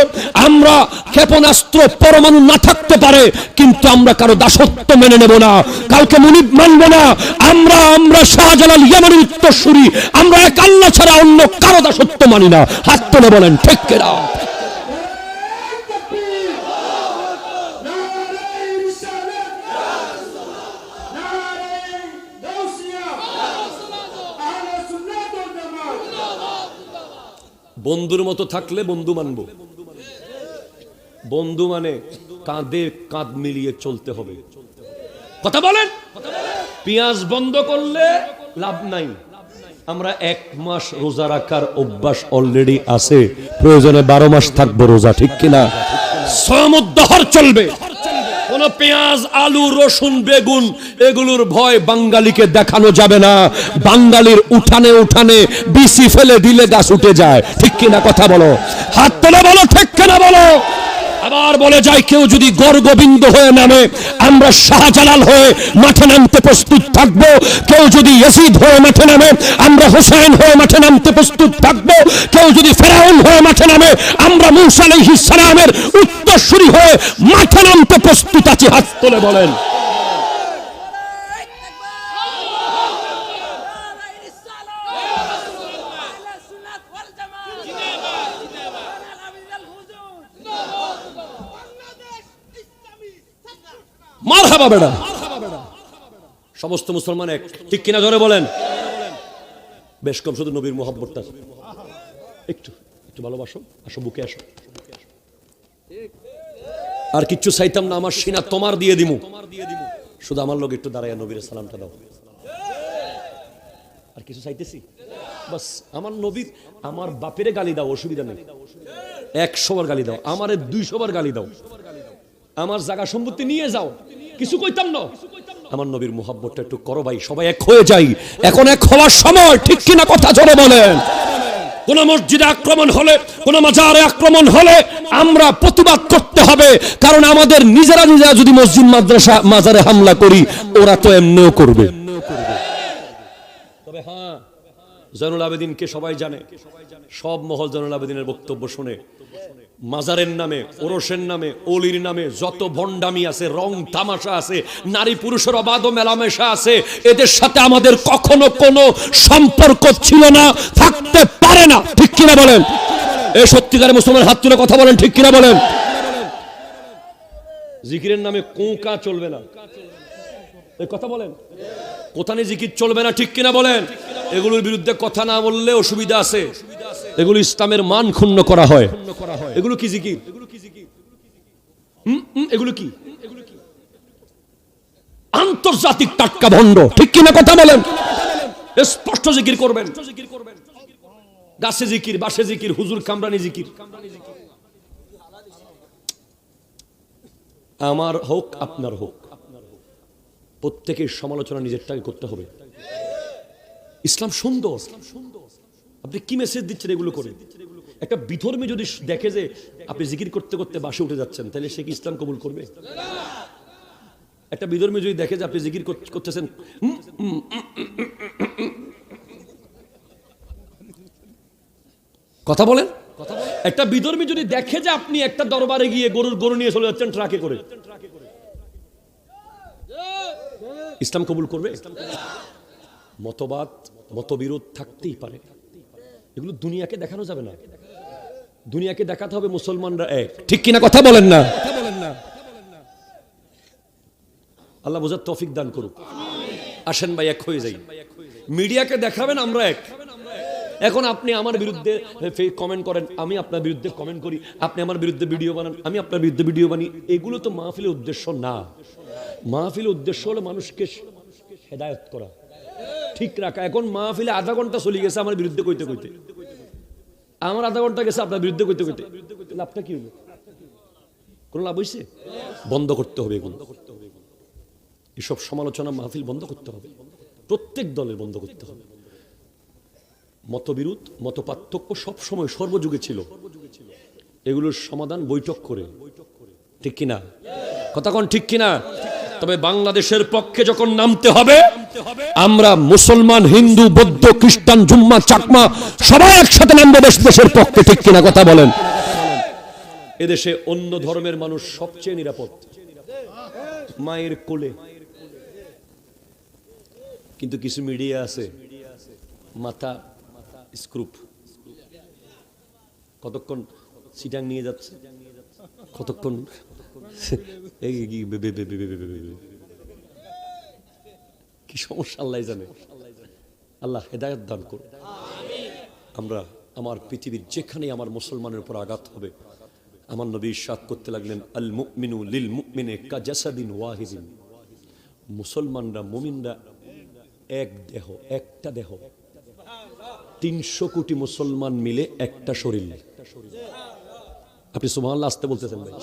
আমরা ক্ষেপণাস্ত্র পরমাণু না থাকতে পারে, কিন্তু আমরা কারো দাসত্ব মেনে নেব না, কাউকে মুনিব মানব না। আমরা শাহজালাল ইয়ামানের উত্তরসূরি, আমরা এক আল্লাহ ছাড়া অন্য কারো দাসত্ব মানি না। হাত তুলে বলেন, ঠিক কিনা? বন্ধুর মতো থাকলে বন্ধু মানবো। বন্ধু মানে কাঁধে কাঁধ মিলিয়ে চলতে হবে। কথা বলেন। পেঁয়াজ বন্ধ করলে লাভ নাই। আমরা 1 মাস রোজা রাখার অভ্যাস অলরেডি আছে, প্রয়োজনে 12 মাস থাকবো রোজা, ঠিক কিনা? সমুদ্দহর চলবে। কোন পেঁয়াজ, আলু, রসুন, বেগুন এগুলোর ভয় বাঙালিকে দেখানো যাবে না। বাঙালির উঠানে উঠানে বিসি ফেলে দিলে গাছ উঠে যায়, ঠিক কিনা? কথা বলো, হাত তুলে বলো, ঠিক কিনা বলো। আবার বারবার বলে যায় কেউ যদি গর্গবিন্দ হয়ে নামে আমরা শাহজালাল হয়ে মাঠে নামতে প্রস্তুত থাকব, কেউ যদি ইয়াজিদ হয়ে মাঠে নামে আমরা হোসেন হয়ে মাঠে নামতে প্রস্তুত থাকব, কেউ যদি ফেরাউন হয়ে মাঠে নামে আমরা মূসা আলাইহিস সালামের উত্তরসূরি হয়ে মাঠে নামতে প্রস্তুত আছি। হাত তুলে বলেন। মারহাবা বেটা। সমস্ত মুসলমান এক, ঠিক কিনা জোরে বলেন। বেশ কম, শুধু নবীর মুহাব্বতটা একটু একটু ভালোবাসো, আসো বুকে আসো। আর কিচ্ছু চাইতাম না, আমার সিনা তোমার দিয়ে দিমু, শুধু আমার লোক একটু দাঁড়ায় নবীর সালামটা দাও। আর কিছু চাইতেছি বাস, আমার নবীর, আমার বাপেরে গালি দাও অসুবিধা নেই, 100 বার গালি দাও, আমারে 200 বার গালি দাও, আমার জায়গা সম্পত্তি নিয়ে যাও, কিছু কইতাম না, আমার নবীর মুহাব্বতটা একটু করো ভাই, সবাই এক হয়ে যাই। এখন এক হওয়ার সময়, ঠিক কিনা কথা জোরে বলেন। কোন মসজিদে আক্রমণ হলে, কোন মাজারে আক্রমণ হলে আমরা প্রতিবাদ করতে হবে, কারণ আমাদের নিজেরা যদি মসজিদ মাদ্রাসা মাজারে হামলা করি ওরা তো এমনিও করবে। তবে হ্যাঁ, জয়নুল আবেদিনকে সবাই জানে, সব মহল জয়নুল আবেদিনের বক্তব্য শুনে। মাজারের নামে, ওরসের নামে, অলির নামে যত ভণ্ডামি আছে, রং তামাশা আছে, নারী পুরুষের অবাধ মেলামেশা আছে, এদের সাথে আমাদের কখনো কোনো সম্পর্ক ছিল না, থাকতে পারে না, ঠিক কিনা বলেন। এই সত্যিকারের মুসলমান হাত তুলে কথা বলেন, ঠিক কিনা বলেন। জিকিরের নামে কোঁকা চলবে না, এই কথা বলেন। কোথানে জিকির চলবে না, ঠিক কিনা বলেন। এগুলোর বিরুদ্ধে কথা না বললে অসুবিধা আছে, এগুলো ইসলামের মান ক্ষুণ্ণ করা হয়। এগুলো কি জিকির? এগুলো কি আন্তর্জাতিক টাটকা ভণ্ড, ঠিক কিনা কথা বলেন। স্পষ্ট জিকির করবেন, গাছে জিকির, বাসে জিকির, হুজুর কামরানি জিকির। আমার হোক আপনার হোক, প্রত্যেকের সমালোচনা নিজেরটাকে করতে হবে। ইসলাম সুন্দর, আপনি কি মেসেজ দিচ্ছেন এগুলো করে? একটা বিধর্মী যদি দেখে যে আপনি জিকির করতে করতে বাসে উঠে যাচ্ছেন, তাহলে সে কি ইসলাম কবুল করবে? একটা বিধর্মী যদি দেখে যে আপনি জিকির করতেছেন, কথা বলেন। একটা বিধর্মী যদি দেখে যে আপনি একটা দরবারে গিয়ে গরু নিয়ে চলে যাচ্ছেন ট্রাকে করে, ইসলাম কবুল করবে? মতবাদ, মতবিরোধ থাকতেই পারে, এগুলো দুনিয়াকে দেখানো যাবে না। দুনিয়াকে দেখাতে হবে মুসলমানরা এক, ঠিক কিনা কথা বলেন না। আল্লাহ বোঝার তৌফিক দান করুক। আসেন ভাই এক হয়ে যাই, মিডিয়াকে দেখাবেন আমরা এক। এখন আপনি আমার বিরুদ্ধে কমেন্ট করেন, আমি আপনার বিরুদ্ধে কমেন্ট করি, আপনি আমার বিরুদ্ধে ভিডিও বানান, আমি আপনার বিরুদ্ধে ভিডিও বানি, এগুলো তো মাহফিলের উদ্দেশ্য না। মাহফিলের উদ্দেশ্য হলো মানুষকে হেদায়েত করা, ঠিক রাখা। এখন মাহফিলে আধা ঘন্টা চলে গেছে আমার বিরুদ্ধে কইতে কইতে, আমার আধা ঘন্টা গেছে আপনার বিরুদ্ধে কইতে কইতে, লাভটা কি হলো? কোন লাভ হয়েছে? বন্ধ করতে হবে এগুলো, এসব সমালোচনা মাহফিল বন্ধ করতে হবে, প্রত্যেক দলের বন্ধ করতে হবে। মতবিরোধ, মত পার্থক্য সব সময় সর্বযুগে ছিল, এগুলোর সমাধান বৈঠক করে, ঠিক কিনা কথা কোন, ঠিক কিনা? তবে বাংলাদেশের পক্ষে যখন নামতে হবে, আমরা মুসলমান, হিন্দু, বৌদ্ধ, খ্রিস্টান, জুম্মা, চাকমা সবাই একসাথে নামবো দেশের পক্ষে, ঠিক কিনা কথা বলেন। এদেশে অন্য ধর্মের মানুষ সবচেয়ে নিরাপদ, মায়ের কোলে। কিন্তু কিছু মিডিয়া আছে মাথা স্ক্রুপ, কতক্ষণ সিটাং নিয়ে যাচ্ছে, কতক্ষণ কি সমস্যা আল্লাহ জানে। আল্লাহ হেদায়েত দান করুন। আমরা আমার পৃথিবীর যেখানে আমার মুসলমানের উপর আঘাত হবে, আমার নবী ইরশাদ করতে লাগলেন, আল মুমিনু লিল মুমিনি কাজাসাদিন ওয়াহিদিন। মুসলমানরা, মুমিনরা এক দেহ, একটা দেহ। 300 কোটি মুসলমান মিলে একটা শরীর। আপনি সুবহানাল্লাহ আসতে বলতেছেন ভাই?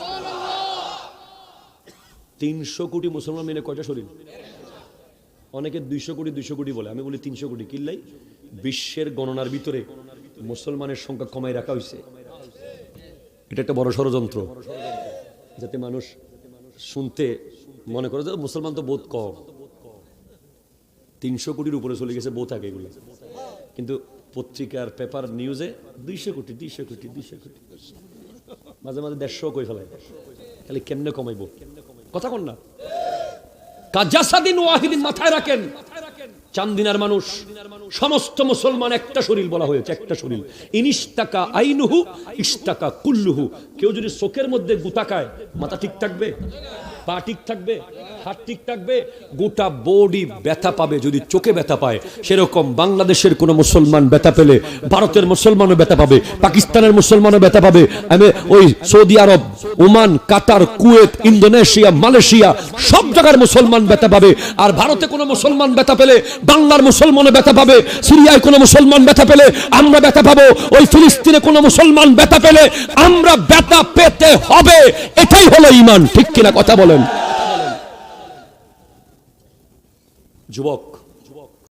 300 কোটি মুসলমান মিলে কয়টা শরীর? অনেকে 200 কোটি বলে, আমি বলি 300 কোটি। কিল্লাই বিশ্বের গণনার ভিতরে মুসলমানের সংখ্যা কমাই রাখা হয়েছে, এটা একটা বড় ষড়যন্ত্র। যাতে মানুষ শুনতে মনে করে যে মুসলমান তো বহুত কম, 300 কোটির উপরে চলে গেছে বোধ থাকে এগুলো, কিন্তু পত্রিকার পেপার নিউজে 200 কোটি 200 কোটি 200 কোটি, মাঝে মাঝে 150 কই ফেলায়। তাহলে কেমনে কমাইবো? কথা কন না। কাজাসাদিন ওয়াহিদিন মাথায় রাখেন, চান্দিনার মানুষ সমস্ত মুসলমান একটা শরীর বলা হয়েছে, একটা শরীর। ইনিস্তাকা আইনুহু ইস্তাকা কুল্লুহু। কেউ যদি চোখের মধ্যে গুতা খায়, মাথা ঠিক থাকবে, পা ঠিক থাকবে, হাত ঠিক থাকবে, গোটা বডি ব্যথা পাবে যদি চোখে ব্যথা পায়। সেরকম বাংলাদেশের কোন মুসলমান ব্যথা পেলে ভারতের মুসলমানও ব্যথা পাবে, পাকিস্তানের মুসলমানও ব্যথা পাবে, ওই সৌদি আরব, ওমান, কাতার, কুয়েত, ইন্দোনেশিয়া, মালয়েশিয়া সব জায়গার মুসলমান ব্যথা পাবে। আর ভারতে কোনো মুসলমান ব্যথা পেলে বাংলার মুসলমানও ব্যথা পাবে, সিরিয়ায় কোনো মুসলমান ব্যথা পেলে আমরা ব্যথা পাবো, ওই ফিলিস্তিনে কোনো মুসলমান ব্যথা পেলে আমরা ব্যথা পেতে হবে। এটাই হলো ঈমান। ঠিক কিনা কথা বলেন যুবক?